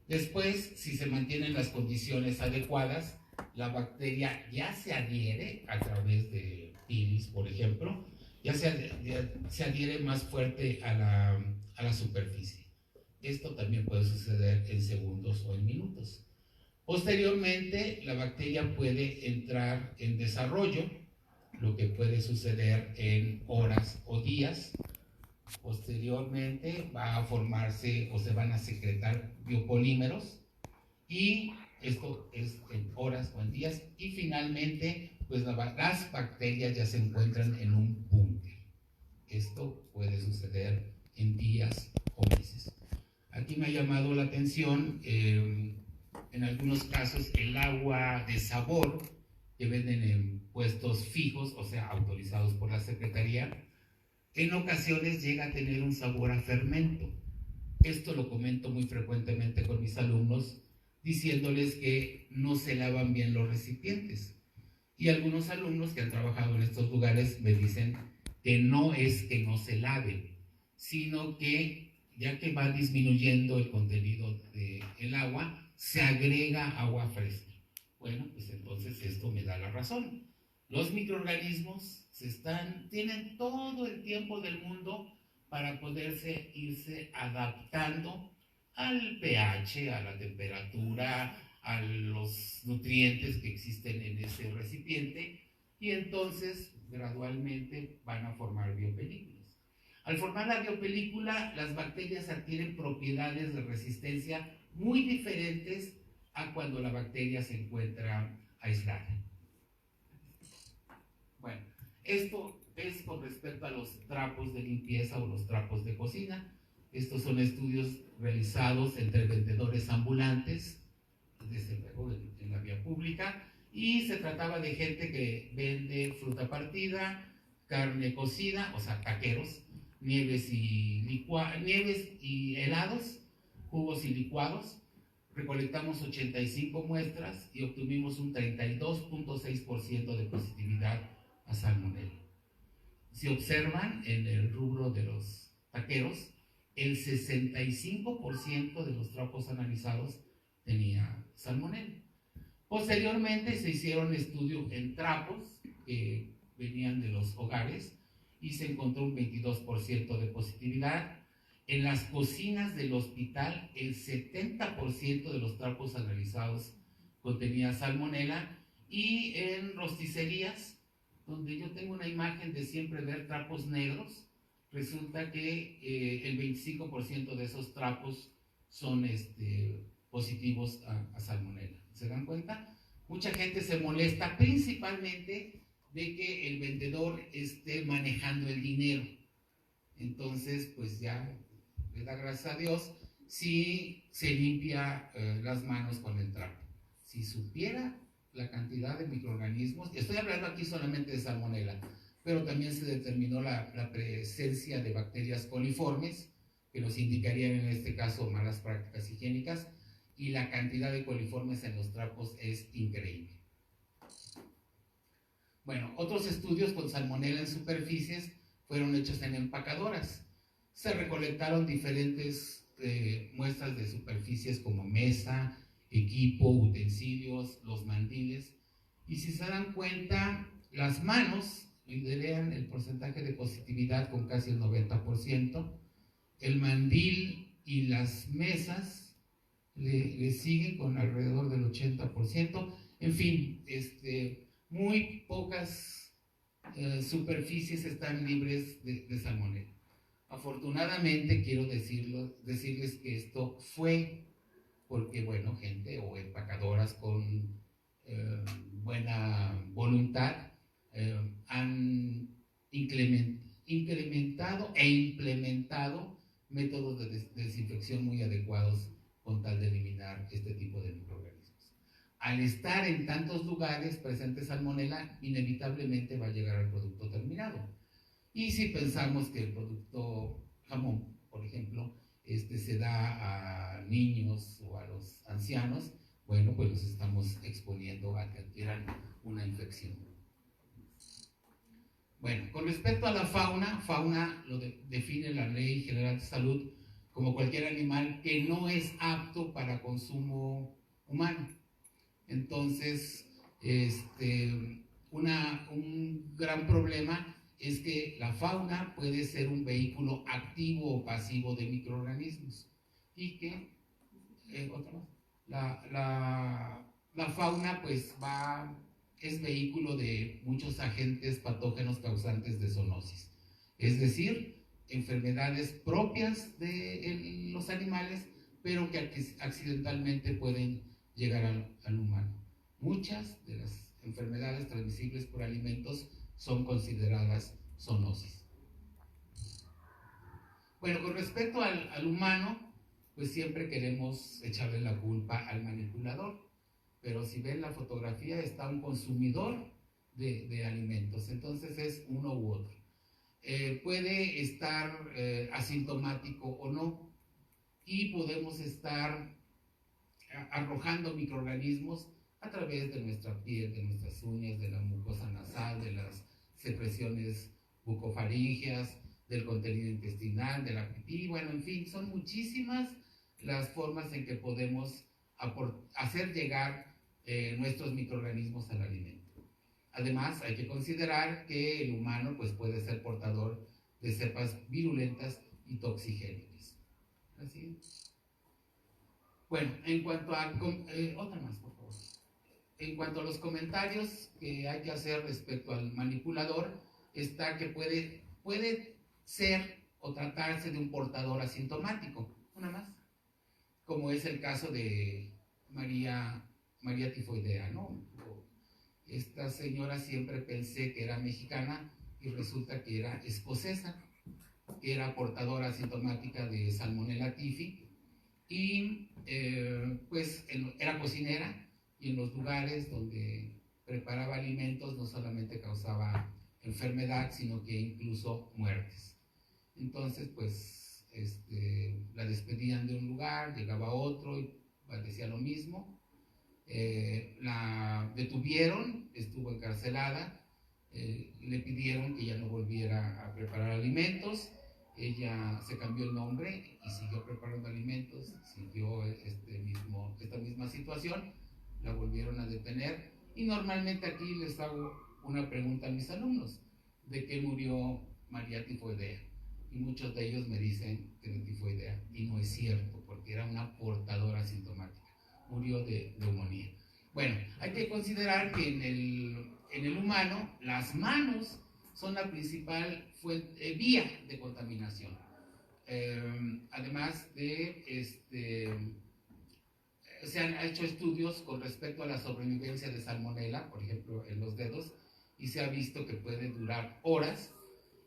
Speaker 2: Después, si se mantienen las condiciones adecuadas, la bacteria ya se adhiere a través de pilis, por ejemplo, ya se adhiere más fuerte a la superficie. Esto también puede suceder en segundos o en minutos. Posteriormente, la bacteria puede entrar en desarrollo, lo que puede suceder en horas o días. Posteriormente va a formarse o se van a secretar biopolímeros y esto es en horas o en días, y finalmente pues las bacterias ya se encuentran en un búnker. Esto puede suceder en días o meses. Aquí me ha llamado la atención en algunos casos el agua de sabor que venden en puestos fijos, o sea, autorizados por la Secretaría, en ocasiones llega a tener un sabor a fermento. Esto lo comento muy frecuentemente con mis alumnos, diciéndoles que no se lavan bien los recipientes. Y algunos alumnos que han trabajado en estos lugares me dicen que no es que no se laven, sino que ya que va disminuyendo el contenido del agua, se agrega agua fresca. Bueno, pues entonces esto me da la razón. Los microorganismos tienen todo el tiempo del mundo para poderse irse adaptando al pH, a la temperatura, a los nutrientes que existen en ese recipiente, y entonces gradualmente van a formar biopelículas. Al formar la biopelícula, las bacterias adquieren propiedades de resistencia muy diferentes a cuando la bacteria se encuentra aislada. Bueno, esto es con respecto a los trapos de limpieza o los trapos de cocina. Estos son estudios realizados entre vendedores ambulantes, desde luego en la vía pública, y se trataba de gente que vende fruta partida, carne cocida, o sea, taqueros, nieves y helados, jugos y licuados. Recolectamos 85 muestras y obtuvimos un 32.6% de positividad a salmonela. Si observan en el rubro de los taqueros, el 65% de los trapos analizados tenía salmonela. Posteriormente se hicieron estudios en trapos que venían de los hogares y se encontró un 22% de positividad. En las cocinas del hospital, el 70% de los trapos analizados contenía salmonela, y en rosticerías, donde yo tengo una imagen de siempre ver trapos negros, resulta que el 25% de esos trapos son positivos a salmonela. ¿Se dan cuenta? Mucha gente se molesta principalmente de que el vendedor esté manejando el dinero. Entonces, pues ya le da gracias a Dios si se limpia las manos con el trapo. Si supiera la cantidad de microorganismos, estoy hablando aquí solamente de salmonela, pero también se determinó la presencia de bacterias coliformes, que nos indicarían en este caso malas prácticas higiénicas, y la cantidad de coliformes en los trapos es increíble. Bueno, otros estudios con salmonela en superficies fueron hechos en empacadoras. Se recolectaron diferentes muestras de superficies como mesa, equipo, utensilios, los mandiles, y si se dan cuenta, las manos lideran el porcentaje de positividad con casi el 90%, el mandil y las mesas le siguen con alrededor del 80%, en fin, muy pocas superficies están libres de salmonela. Afortunadamente, quiero decirles que esto fue porque, bueno, gente o empacadoras con buena voluntad han incrementado e implementado métodos de desinfección muy adecuados con tal de eliminar este tipo de microorganismos. Al estar en tantos lugares presente salmonela, inevitablemente va a llegar al producto terminado. Y si pensamos que el producto jamón, por ejemplo, se da a niños o a los ancianos, bueno, pues los estamos exponiendo a que adquieran una infección. Bueno, con respecto a la fauna lo define la Ley General de Salud como cualquier animal que no es apto para consumo humano. Entonces, un gran problema es que la fauna puede ser un vehículo activo o pasivo de microorganismos y que la fauna pues es vehículo de muchos agentes patógenos causantes de zoonosis, es decir, enfermedades propias de los animales, pero que accidentalmente pueden llegar al humano. Muchas de las enfermedades transmisibles por alimentos son consideradas zoonosis. Bueno, con respecto al humano, pues siempre queremos echarle la culpa al manipulador, pero si ven la fotografía está un consumidor de alimentos, entonces es uno u otro. Puede estar asintomático o no, y podemos estar arrojando microorganismos a través de nuestra piel, de nuestras uñas, de la mucosa nasal, de las secreciones bucofaringeas, del contenido intestinal, de la pipí, bueno, en fin, son muchísimas las formas en que podemos hacer llegar nuestros microorganismos al alimento. Además, hay que considerar que el humano pues, puede ser portador de cepas virulentas y toxigénicas. ¿Así? Bueno, en cuanto a... otra más, por favor. En cuanto a los comentarios que hay que hacer respecto al manipulador, está que puede ser o tratarse de un portador asintomático. Una más. Como es el caso de María Tifoidea, ¿no? Esta señora siempre pensé que era mexicana y resulta que era escocesa, que era portadora asintomática de Salmonella typhi y pues era cocinera y en los lugares donde preparaba alimentos no solamente causaba enfermedad, sino que incluso muertes. Entonces, pues la despedían de un lugar, llegaba a otro y decía lo mismo. La detuvieron, estuvo encarcelada, le pidieron que ya no volviera a preparar alimentos. Ella se cambió el nombre y siguió preparando alimentos, siguió esta misma situación, la volvieron a detener y normalmente aquí les hago una pregunta a mis alumnos: ¿de qué murió María Tifoidea? Y muchos de ellos me dicen que de tifoidea, y no es cierto, porque era una portadora asintomática, murió de neumonía. Bueno, hay que considerar que en el humano las manos son la principal vía de contaminación. Además de, se han hecho estudios con respecto a la sobrevivencia de salmonela, por ejemplo, en los dedos, y se ha visto que puede durar horas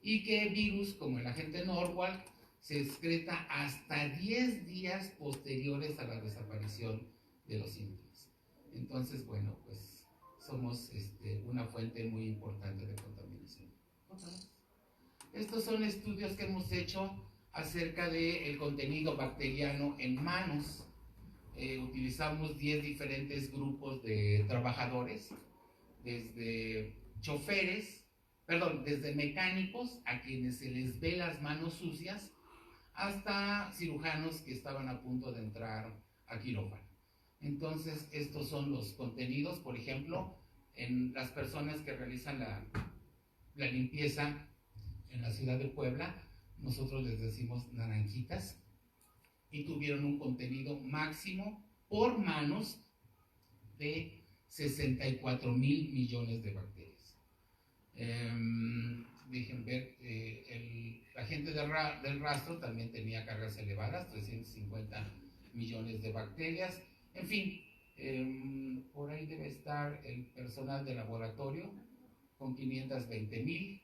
Speaker 2: y que virus como el agente Norwalk se excreta hasta 10 días posteriores a la desaparición de los síntomas. Entonces, bueno, pues somos una fuente muy importante de contaminación. Estos son estudios que hemos hecho acerca del contenido bacteriano en manos. Utilizamos 10 diferentes grupos de trabajadores, desde choferes, desde mecánicos a quienes se les ve las manos sucias, hasta cirujanos que estaban a punto de entrar a quirófano. Entonces, estos son los contenidos, por ejemplo, en las personas que realizan la limpieza en la ciudad de Puebla, nosotros les decimos naranjitas, y tuvieron un contenido máximo por manos de 64,000 millones de bacterias. Dejen ver, la gente del rastro también tenía cargas elevadas, 350 millones de bacterias. En fin, por ahí debe estar el personal de laboratorio con 520,000,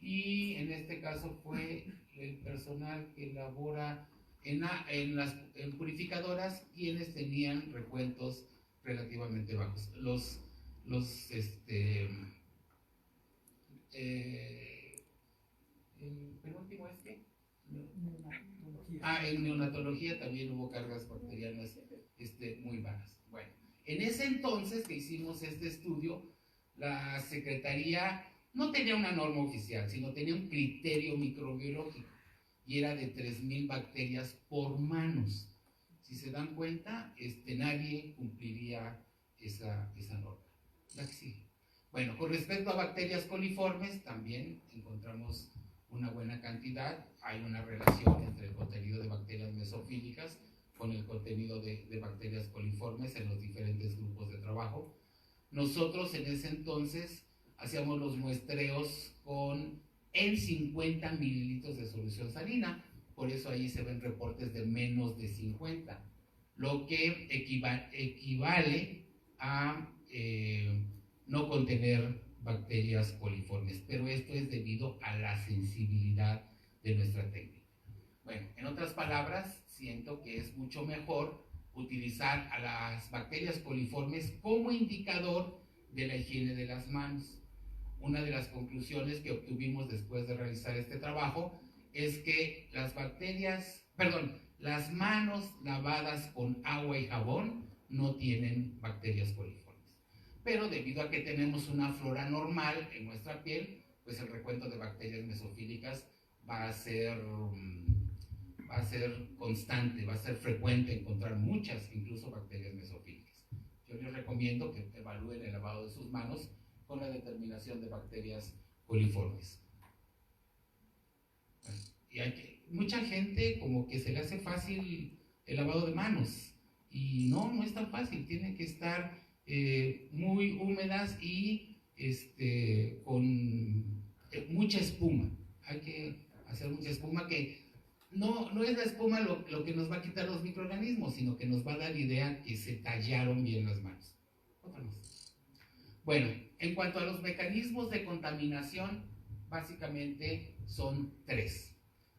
Speaker 2: y en este caso fue el personal que labora en purificadoras, quienes tenían recuentos relativamente bajos. El penúltimo es que en neonatología también hubo cargas bacterianas muy bajas. Bueno, en ese entonces que hicimos este estudio, la Secretaría no tenía una norma oficial, sino tenía un criterio microbiológico, y era de 3,000 bacterias por manos. Si se dan cuenta, nadie cumpliría esa norma. La que sigue. Bueno, con respecto a bacterias coliformes, también encontramos una buena cantidad. Hay una relación entre el contenido de bacterias mesofílicas con el contenido de bacterias coliformes en los diferentes grupos de trabajo. Nosotros en ese entonces hacíamos los muestreos en 50 mililitros de solución salina, por eso ahí se ven reportes de menos de 50, lo que equivale a no contener bacterias coliformes, pero esto es debido a la sensibilidad de nuestra técnica. Bueno, en otras palabras, siento que es mucho mejor utilizar a las bacterias coliformes como indicador de la higiene de las manos. Una de las conclusiones que obtuvimos después de realizar este trabajo es que las manos lavadas con agua y jabón no tienen bacterias coliformes. Pero debido a que tenemos una flora normal en nuestra piel, pues el recuento de bacterias mesofílicas va a ser constante, va a ser frecuente encontrar muchas, incluso bacterias mesofílicas. Yo les recomiendo que evalúen el lavado de sus manos con la determinación de bacterias coliformes. Y mucha gente como que se le hace fácil el lavado de manos, y no es tan fácil. Tienen que estar muy húmedas y con mucha espuma. Hay que hacer mucha espuma, que no es la espuma lo que nos va a quitar los microorganismos, sino que nos va a dar idea que se tallaron bien las manos. Otra más. Bueno, en cuanto a los mecanismos de contaminación, básicamente son 3.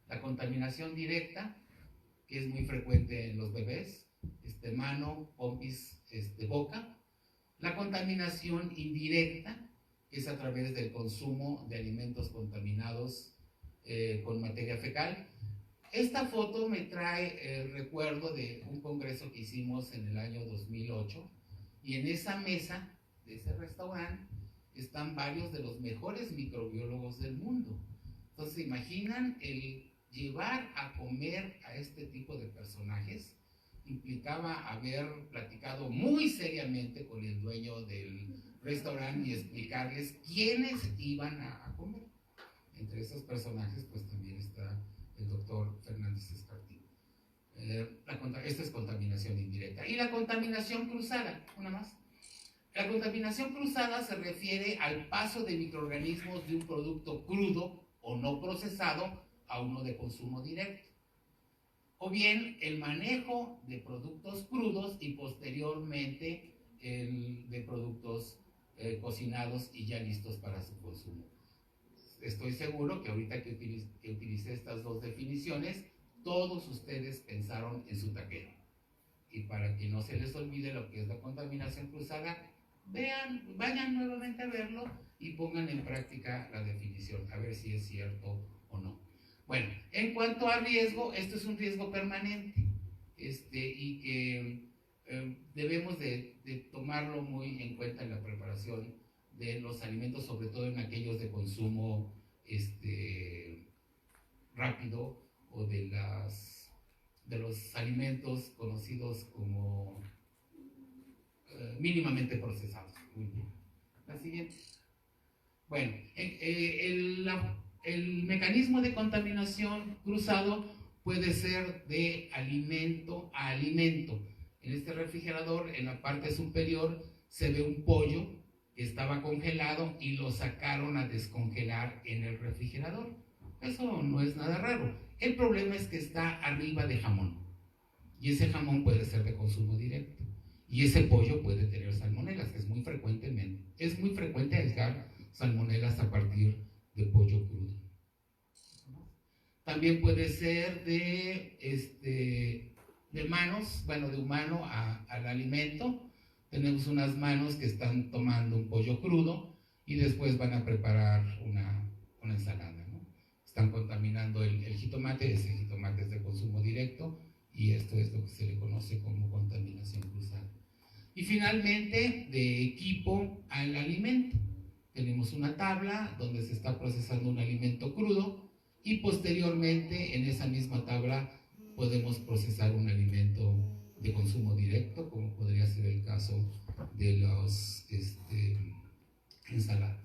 Speaker 2: La contaminación directa, que es muy frecuente en los bebés, mano, pompis, boca. La contaminación indirecta, que es a través del consumo de alimentos contaminados con materia fecal. Esta foto me trae el recuerdo de un congreso que hicimos en el año 2008, y en esa mesa de ese restaurante están varios de los mejores microbiólogos del mundo. Entonces, ¿se imaginan el llevar a comer a este tipo de personajes? Implicaba haber platicado muy seriamente con el dueño del restaurante y explicarles quiénes iban a comer. Entre esos personajes, pues también está el doctor Fernández Escartín. Esta es contaminación indirecta. Y la contaminación cruzada, una más. La contaminación cruzada se refiere al paso de microorganismos de un producto crudo o no procesado a uno de consumo directo, o bien el manejo de productos crudos y posteriormente el de productos cocinados y ya listos para su consumo. Estoy seguro que ahorita que utilicé estas dos definiciones, todos ustedes pensaron en su taquero. Y para que no se les olvide lo que es la contaminación cruzada, vayan nuevamente a verlo y pongan en práctica la definición, a ver si es cierto o no. Bueno, en cuanto a riesgo, esto es un riesgo permanente y que debemos de tomarlo muy en cuenta en la preparación de los alimentos, sobre todo en aquellos de consumo rápido o de los alimentos conocidos como mínimamente procesados. Muy bien. La siguiente. Bueno, el mecanismo de contaminación cruzado puede ser de alimento a alimento. En este refrigerador, en la parte superior, se ve un pollo que estaba congelado y lo sacaron a descongelar en el refrigerador. Eso no es nada raro. El problema es que está arriba de jamón. Y ese jamón puede ser de consumo directo. Y ese pollo puede tener salmonelas, es muy frecuente hallar salmonelas a partir de pollo crudo. También puede ser de manos, bueno, de humano al alimento. Tenemos unas manos que están tomando un pollo crudo y después van a preparar una ensalada, ¿no? Están contaminando el jitomate, ese jitomate es de consumo directo y esto es lo que se le conoce como contaminación cruzada. Y finalmente, de equipo al alimento. Tenemos una tabla donde se está procesando un alimento crudo y posteriormente en esa misma tabla podemos procesar un alimento de consumo directo, como podría ser el caso de las ensaladas.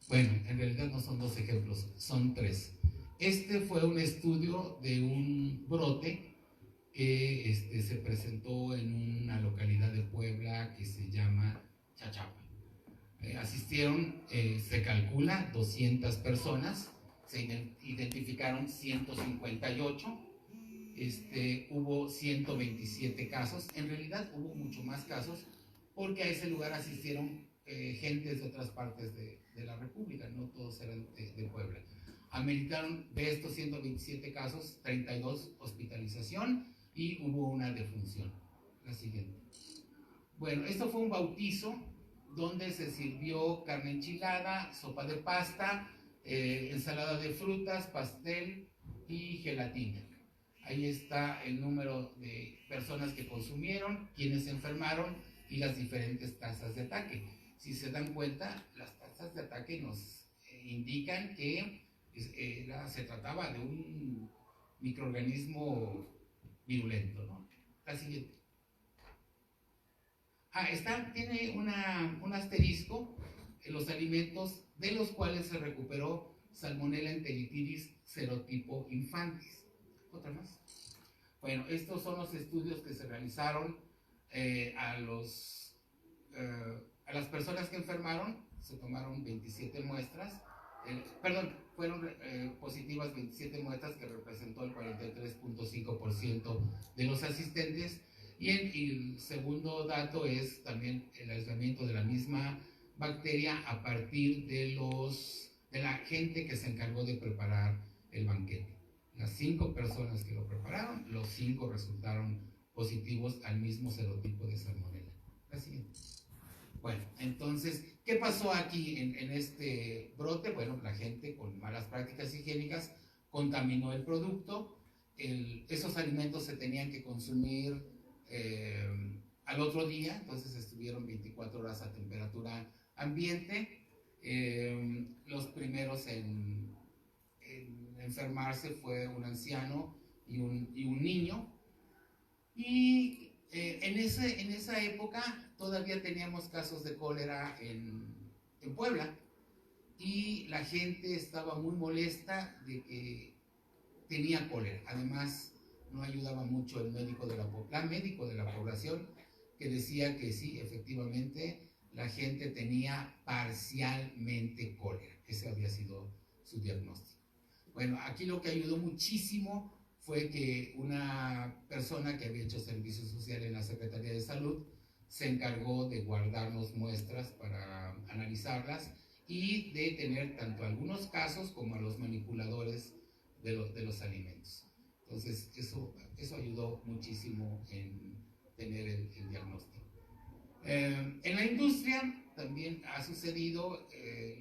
Speaker 2: Bueno, en realidad no son dos ejemplos, son tres. Este fue un estudio de un brote que se presentó en una localidad de Puebla que se llama Chachapa. Asistieron, se calcula, 200 personas, se identificaron 158, hubo 127 casos, en realidad hubo mucho más casos porque a ese lugar asistieron gentes de otras partes de la República, no todos eran de Puebla. Ameritaron de estos 127 casos, 32 hospitalización y hubo una defunción. La siguiente. Bueno, esto fue un bautizo donde se sirvió carne enchilada, sopa de pasta, ensalada de frutas, pastel y gelatina. Ahí está el número de personas que consumieron, quienes se enfermaron y las diferentes tasas de ataque. Si se dan cuenta, las tasas de ataque nos indican que se trataba de un microorganismo virulento, ¿no? La siguiente. Tiene un asterisco en los alimentos de los cuales se recuperó Salmonella enteritidis serotipo infantis. ¿Otra más? Bueno, estos son los estudios que se realizaron a las personas que enfermaron. Se tomaron 27 muestras, fueron positivas 27 muestras, que representó el 43.5% de los asistentes. Y el segundo dato es también el aislamiento de la misma bacteria a partir de la gente que se encargó de preparar el banquete. Las 5 personas que lo prepararon, los 5 resultaron positivos al mismo serotipo de Salmonella. La siguiente. Bueno, entonces, ¿qué pasó aquí en este brote? Bueno, la gente con malas prácticas higiénicas contaminó el producto. Esos alimentos se tenían que consumir al otro día, entonces estuvieron 24 horas a temperatura ambiente. Los primeros en enfermarse fue un anciano y un niño. Y en esa época todavía teníamos casos de cólera en Puebla y la gente estaba muy molesta de que tenía cólera. Además, no ayudaba mucho el médico de la población, que decía que sí, efectivamente, la gente tenía parcialmente cólera. Ese había sido su diagnóstico. Bueno, aquí lo que ayudó muchísimo fue que una persona que había hecho servicio social en la Secretaría de Salud se encargó de guardarnos muestras para analizarlas y de tener tanto algunos casos como a los manipuladores de los alimentos. Entonces, eso ayudó muchísimo en tener el diagnóstico. En la industria también ha sucedido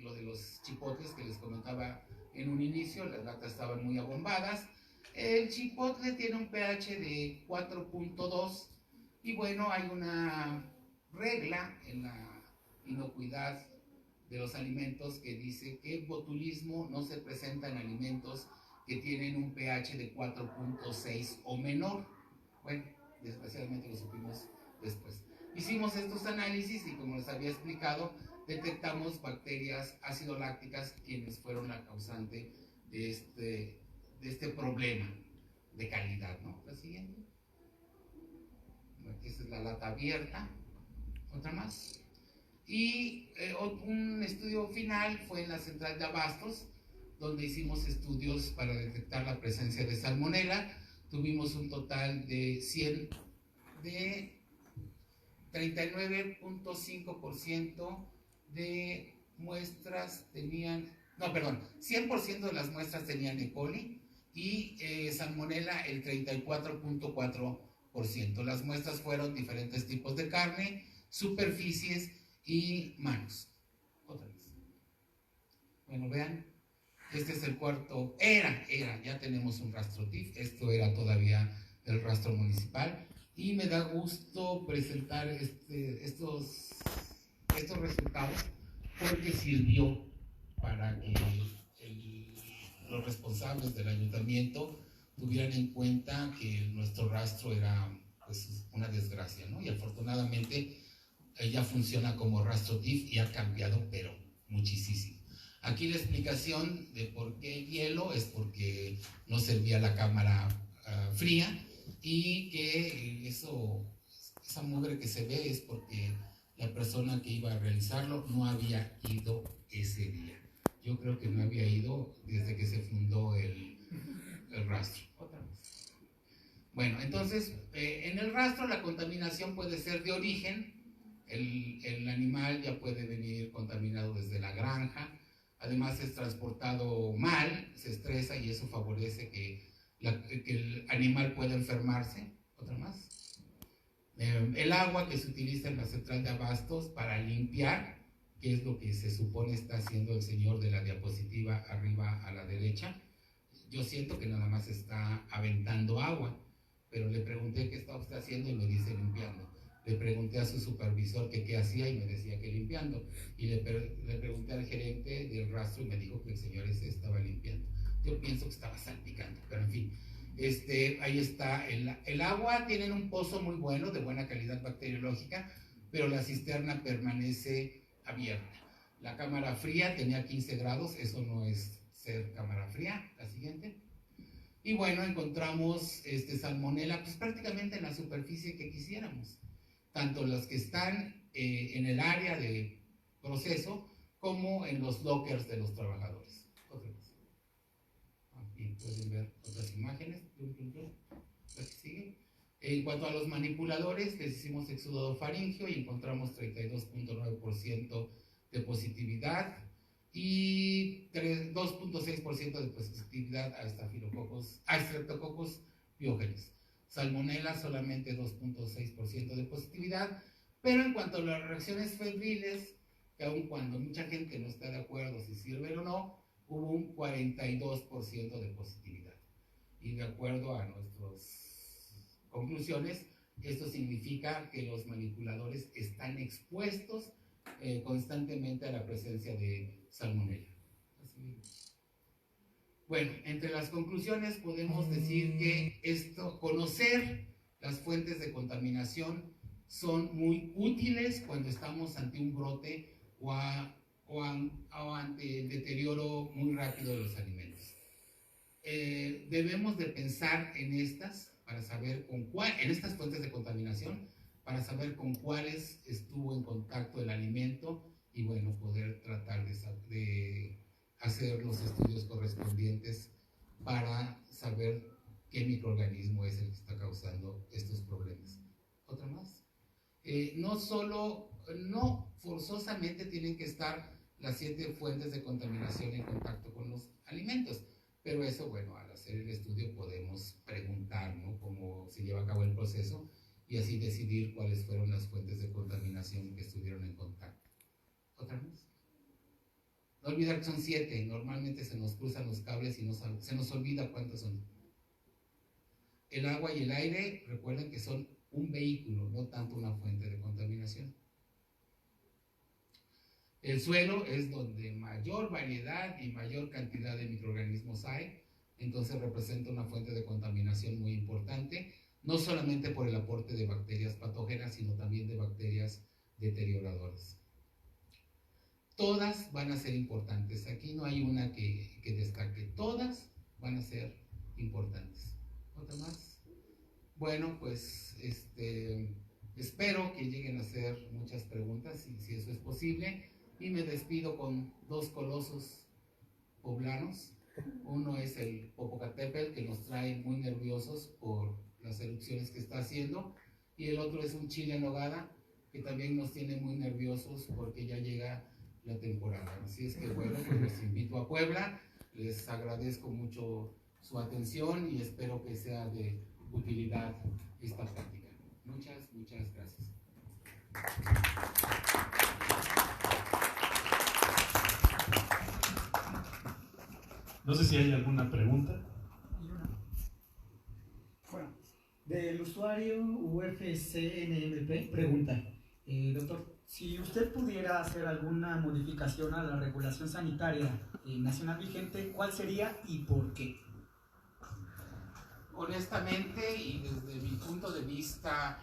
Speaker 2: lo de los chipotles que les comentaba en un inicio. Las latas estaban muy abombadas. El chipotle tiene un pH de 4.2 y bueno, hay una regla en la inocuidad de los alimentos que dice que el botulismo no se presenta en alimentos que tienen un pH de 4.6 o menor. Bueno, desgraciadamente lo supimos después. Hicimos estos análisis y, como les había explicado, detectamos bacterias ácido-lácticas, quienes fueron la causante de este problema de calidad, ¿no? La siguiente. Esta es la lata abierta. Otra más. Y un estudio final fue en la central de abastos, donde hicimos estudios para detectar la presencia de salmonela. Tuvimos un total de 39.5% de muestras tenían, no, perdón, 100% de las muestras tenían E. coli y salmonela el 34.4%. Las muestras fueron diferentes tipos de carne, superficies y manos. Otra vez. Bueno, vean, este es el cuarto, ya tenemos un rastro TIF, esto era todavía el rastro municipal, y me da gusto presentar estos resultados porque sirvió para que los responsables del ayuntamiento tuvieran en cuenta que nuestro rastro era pues una desgracia, ¿no? Y afortunadamente ya funciona como rastro TIF y ha cambiado, pero muchísimo. Aquí la explicación de por qué hielo es porque no servía la cámara fría, y que esa mugre que se ve es porque la persona que iba a realizarlo no había ido ese día. Yo creo que no había ido desde que se fundó el rastro. Otra vez. Bueno, entonces, en el rastro la contaminación puede ser de origen. El animal ya puede venir contaminado desde la granja. Además es transportado mal, se estresa y eso favorece que el animal pueda enfermarse. Otra más. El agua que se utiliza en la central de abastos para limpiar, que es lo que se supone está haciendo el señor de la diapositiva arriba a la derecha. Yo siento que nada más está aventando agua, pero le pregunté qué está usted haciendo y me dice limpiando. Le pregunté a su supervisor que qué hacía y me decía que limpiando. Y le pregunté al gerente del rastro y me dijo que el señor ese estaba limpiando. Yo pienso que estaba salpicando, pero en fin. Ahí está el agua. Tienen un pozo muy bueno, de buena calidad bacteriológica, pero la cisterna permanece abierta. La cámara fría tenía 15 grados, eso no es ser cámara fría. La siguiente. Y bueno, encontramos salmonela pues prácticamente en la superficie que quisiéramos, tanto las que están en el área de proceso como en los lockers de los trabajadores. Otra vez. Aquí pueden ver otras imágenes. La que sigue. En cuanto a los manipuladores, les hicimos exudado faríngeo y encontramos 32.9% de positividad y 2.6% de positividad a Streptococcus pyogenes. Salmonella solamente 2.6% de positividad, pero en cuanto a las reacciones febriles, que aun cuando mucha gente no está de acuerdo si sirven o no, hubo un 42% de positividad. Y de acuerdo a nuestras conclusiones, esto significa que los manipuladores están expuestos constantemente a la presencia de salmonella. Bueno, entre las conclusiones podemos decir que conocer las fuentes de contaminación son muy útiles cuando estamos ante un brote o ante el deterioro muy rápido de los alimentos. Debemos de pensar en estas fuentes de contaminación para saber con cuáles estuvo en contacto el alimento y bueno, poder tratar de hacer los estudios correspondientes para saber qué microorganismo es el que está causando estos problemas. ¿Otra más? No forzosamente tienen que estar las 7 fuentes de contaminación en contacto con los alimentos, pero eso, bueno, al hacer el estudio podemos preguntar, ¿no?, cómo se lleva a cabo el proceso y así decidir cuáles fueron las fuentes de contaminación que estuvieron en contacto. ¿Otra más? No olvidar que son 7, normalmente se nos cruzan los cables y se nos olvida cuántos son. El agua y el aire, recuerden que son un vehículo, no tanto una fuente de contaminación. El suelo es donde mayor variedad y mayor cantidad de microorganismos hay, entonces representa una fuente de contaminación muy importante, no solamente por el aporte de bacterias patógenas, sino también de bacterias deterioradoras. Todas van a ser importantes, aquí no hay una que destaque, todas van a ser importantes. ¿Otra más? Bueno, pues espero que lleguen a hacer muchas preguntas, si eso es posible, y me despido con 2 colosos poblanos. Uno es el Popocatépetl, que nos trae muy nerviosos por las erupciones que está haciendo, y el otro es un chile en nogada, que también nos tiene muy nerviosos porque ya llega la temporada. Así es que bueno, pues los invito a Puebla, les agradezco mucho su atención y espero que sea de utilidad esta práctica. Muchas gracias.
Speaker 1: No sé si hay alguna pregunta.
Speaker 3: Bueno, del usuario UFCNMP pregunta, doctor, si usted pudiera hacer alguna modificación a la regulación sanitaria nacional vigente, ¿cuál sería y por qué?
Speaker 2: Honestamente, y desde mi punto de vista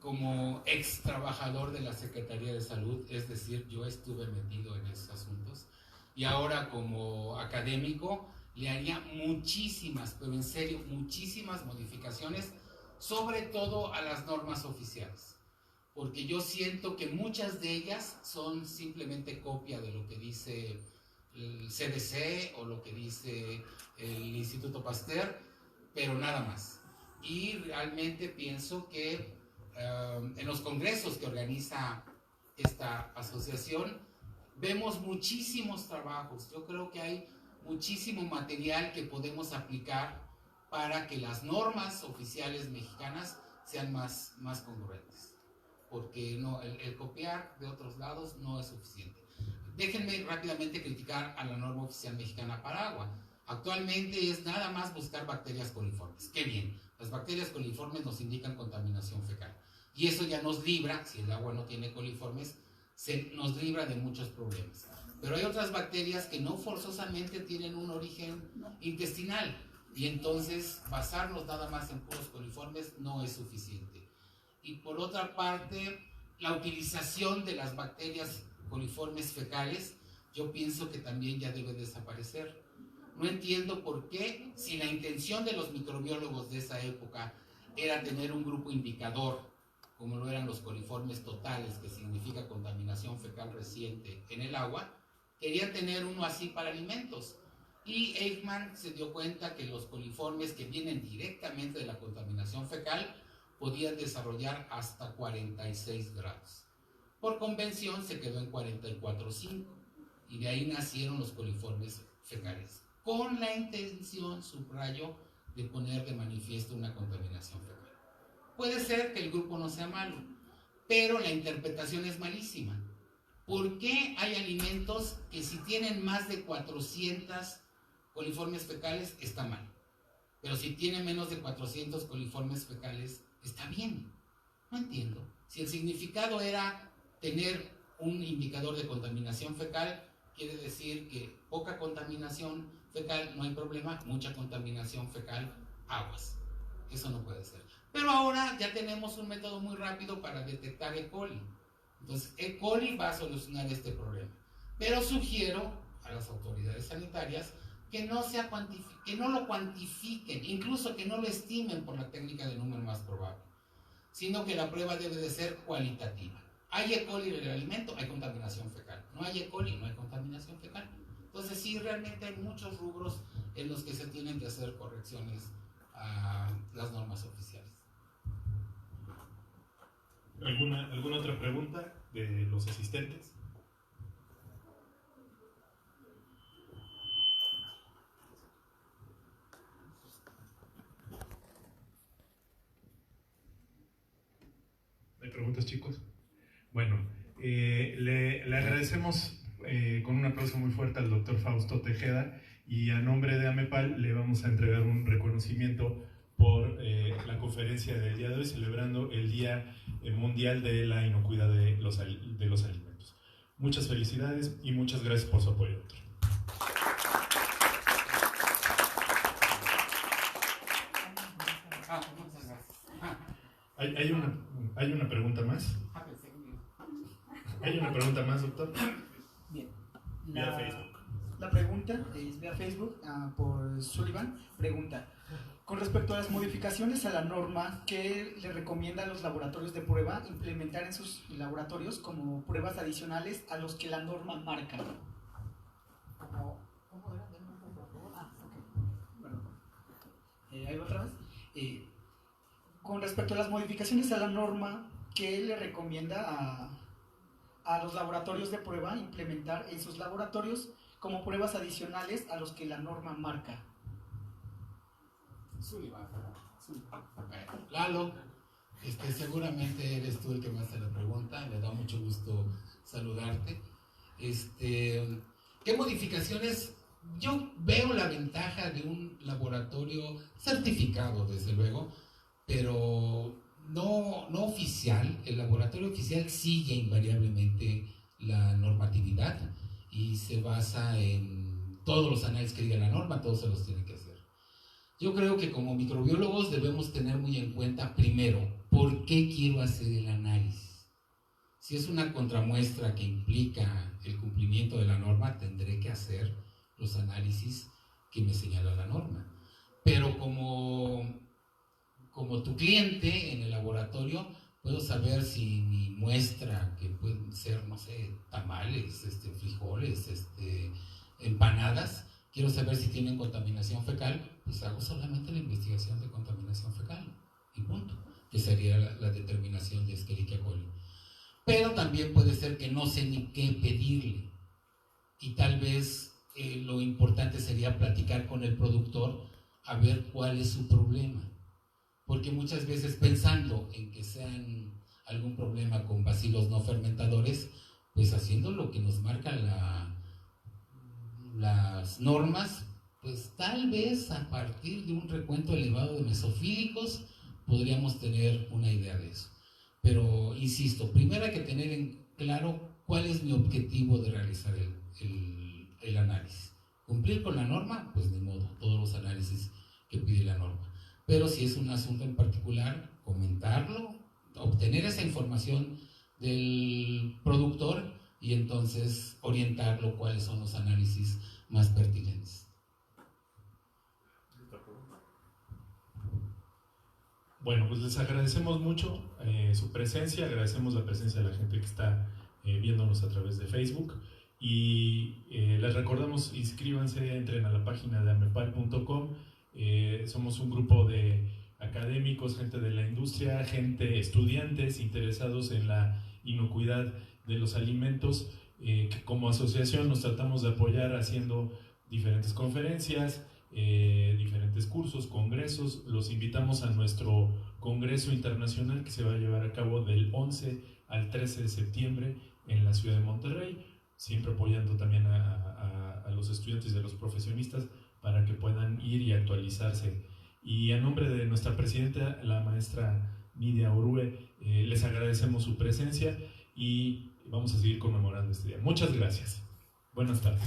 Speaker 2: como ex trabajador de la Secretaría de Salud, es decir, yo estuve metido en esos asuntos, y ahora como académico le haría muchísimas, pero en serio, muchísimas modificaciones, sobre todo a las normas oficiales, porque yo siento que muchas de ellas son simplemente copia de lo que dice el CDC o lo que dice el Instituto Pasteur, pero nada más. Y realmente pienso que en los congresos que organiza esta asociación vemos muchísimos trabajos. Yo creo que hay muchísimo material que podemos aplicar para que las normas oficiales mexicanas sean más congruentes, porque no, el copiar de otros lados no es suficiente. Déjenme rápidamente criticar a la norma oficial mexicana para agua. Actualmente es nada más buscar bacterias coliformes. ¡Qué bien! Las bacterias coliformes nos indican contaminación fecal. Y eso ya nos libra, si el agua no tiene coliformes, nos libra de muchos problemas. Pero hay otras bacterias que no forzosamente tienen un origen intestinal. Y entonces basarnos nada más en puros coliformes no es suficiente. Y por otra parte, la utilización de las bacterias coliformes fecales, yo pienso que también ya debe desaparecer. No entiendo por qué, si la intención de los microbiólogos de esa época era tener un grupo indicador, como lo eran los coliformes totales, que significa contaminación fecal reciente en el agua, querían tener uno así para alimentos. Y Eichmann se dio cuenta que los coliformes que vienen directamente de la contaminación fecal podían desarrollar hasta 46 grados. Por convención se quedó en 44,5 y de ahí nacieron los coliformes fecales, con la intención, subrayo, de poner de manifiesto una contaminación fecal. Puede ser que el grupo no sea malo, pero la interpretación es malísima. ¿Por qué hay alimentos que si tienen más de 400 coliformes fecales está mal? Pero si tienen menos de 400 coliformes fecales está bien. No entiendo. Si el significado era tener un indicador de contaminación fecal, quiere decir que poca contaminación fecal no hay problema, mucha contaminación fecal, aguas. Eso no puede ser. Pero ahora ya tenemos un método muy rápido para detectar E. coli. Entonces, E. coli va a solucionar este problema. Pero sugiero a las autoridades sanitarias que no lo cuantifiquen, incluso que no lo estimen por la técnica del número más probable. sino que la prueba debe de ser cualitativa. ¿Hay E. coli en el alimento? Hay contaminación fecal. ¿No hay E. coli? No hay contaminación fecal. Entonces sí, realmente hay muchos rubros en los que se tienen que hacer correcciones a las normas oficiales.
Speaker 1: ¿Alguna otra pregunta de los asistentes? ¿Hay preguntas, chicos? Bueno, le agradecemos con un aplauso muy fuerte al doctor Fausto Tejeda, y a nombre de AMEPAL le vamos a entregar un reconocimiento por la conferencia del día de hoy, celebrando el Día Mundial de la Inocuidad de los Alimentos. Muchas felicidades y muchas gracias por su apoyo, doctor. ¿Hay una pregunta más? ¿Hay una pregunta más, doctor?
Speaker 3: Bien.
Speaker 1: Vía Facebook.
Speaker 3: La pregunta es vía Facebook por Sullivan. Pregunta: con respecto a las modificaciones a la norma, ¿qué le recomienda a los laboratorios de prueba implementar en sus laboratorios como pruebas adicionales a los que la norma marca? ¿Cómo era? Bueno, ahí va otra vez. Con respecto a las modificaciones a la norma, ¿qué le recomienda a los laboratorios de prueba implementar en sus laboratorios como pruebas adicionales a los que la norma marca?
Speaker 2: Lalo, seguramente eres tú el que me hace la pregunta, me da mucho gusto saludarte. ¿Qué modificaciones? Yo veo la ventaja de un laboratorio certificado, desde luego, pero no oficial. El laboratorio oficial sigue invariablemente la normatividad y se basa en todos los análisis que diga la norma, todos se los tiene que hacer. Yo creo que como microbiólogos debemos tener muy en cuenta, primero, ¿por qué quiero hacer el análisis? Si es una contramuestra que implica el cumplimiento de la norma, tendré que hacer los análisis que me señala la norma. Pero como tu cliente en el laboratorio, puedo saber si mi muestra, que pueden ser, no sé, tamales, frijoles, empanadas, quiero saber si tienen contaminación fecal, pues hago solamente la investigación de contaminación fecal, y punto, que sería la determinación de Escherichia coli. Pero también puede ser que no sé ni qué pedirle, y tal vez lo importante sería platicar con el productor a ver cuál es su problema, porque muchas veces pensando en que sean algún problema con bacilos no fermentadores, pues haciendo lo que nos marca las normas, pues tal vez a partir de un recuento elevado de mesofílicos podríamos tener una idea de eso. Pero insisto, primero hay que tener en claro cuál es mi objetivo de realizar el análisis. Cumplir con la norma, pues ni modo, todos los análisis que pide la norma. Pero si es un asunto en particular, comentarlo, obtener esa información del productor y entonces orientarlo cuáles son los análisis más pertinentes.
Speaker 1: Bueno, pues les agradecemos mucho su presencia, agradecemos la presencia de la gente que está viéndonos a través de Facebook, y les recordamos, inscríbanse, entren a la página de amepal.com. Somos un grupo de académicos, gente de la industria, estudiantes interesados en la inocuidad de los alimentos, que como asociación nos tratamos de apoyar haciendo diferentes conferencias, diferentes cursos, congresos. Los invitamos a nuestro congreso internacional que se va a llevar a cabo del 11 al 13 de septiembre en la ciudad de Monterrey, siempre apoyando también a los estudiantes y a los profesionistas para que puedan ir y actualizarse. Y a nombre de nuestra presidenta, la maestra Nidia Orue, les agradecemos su presencia y vamos a seguir conmemorando este día. Muchas gracias. Buenas tardes.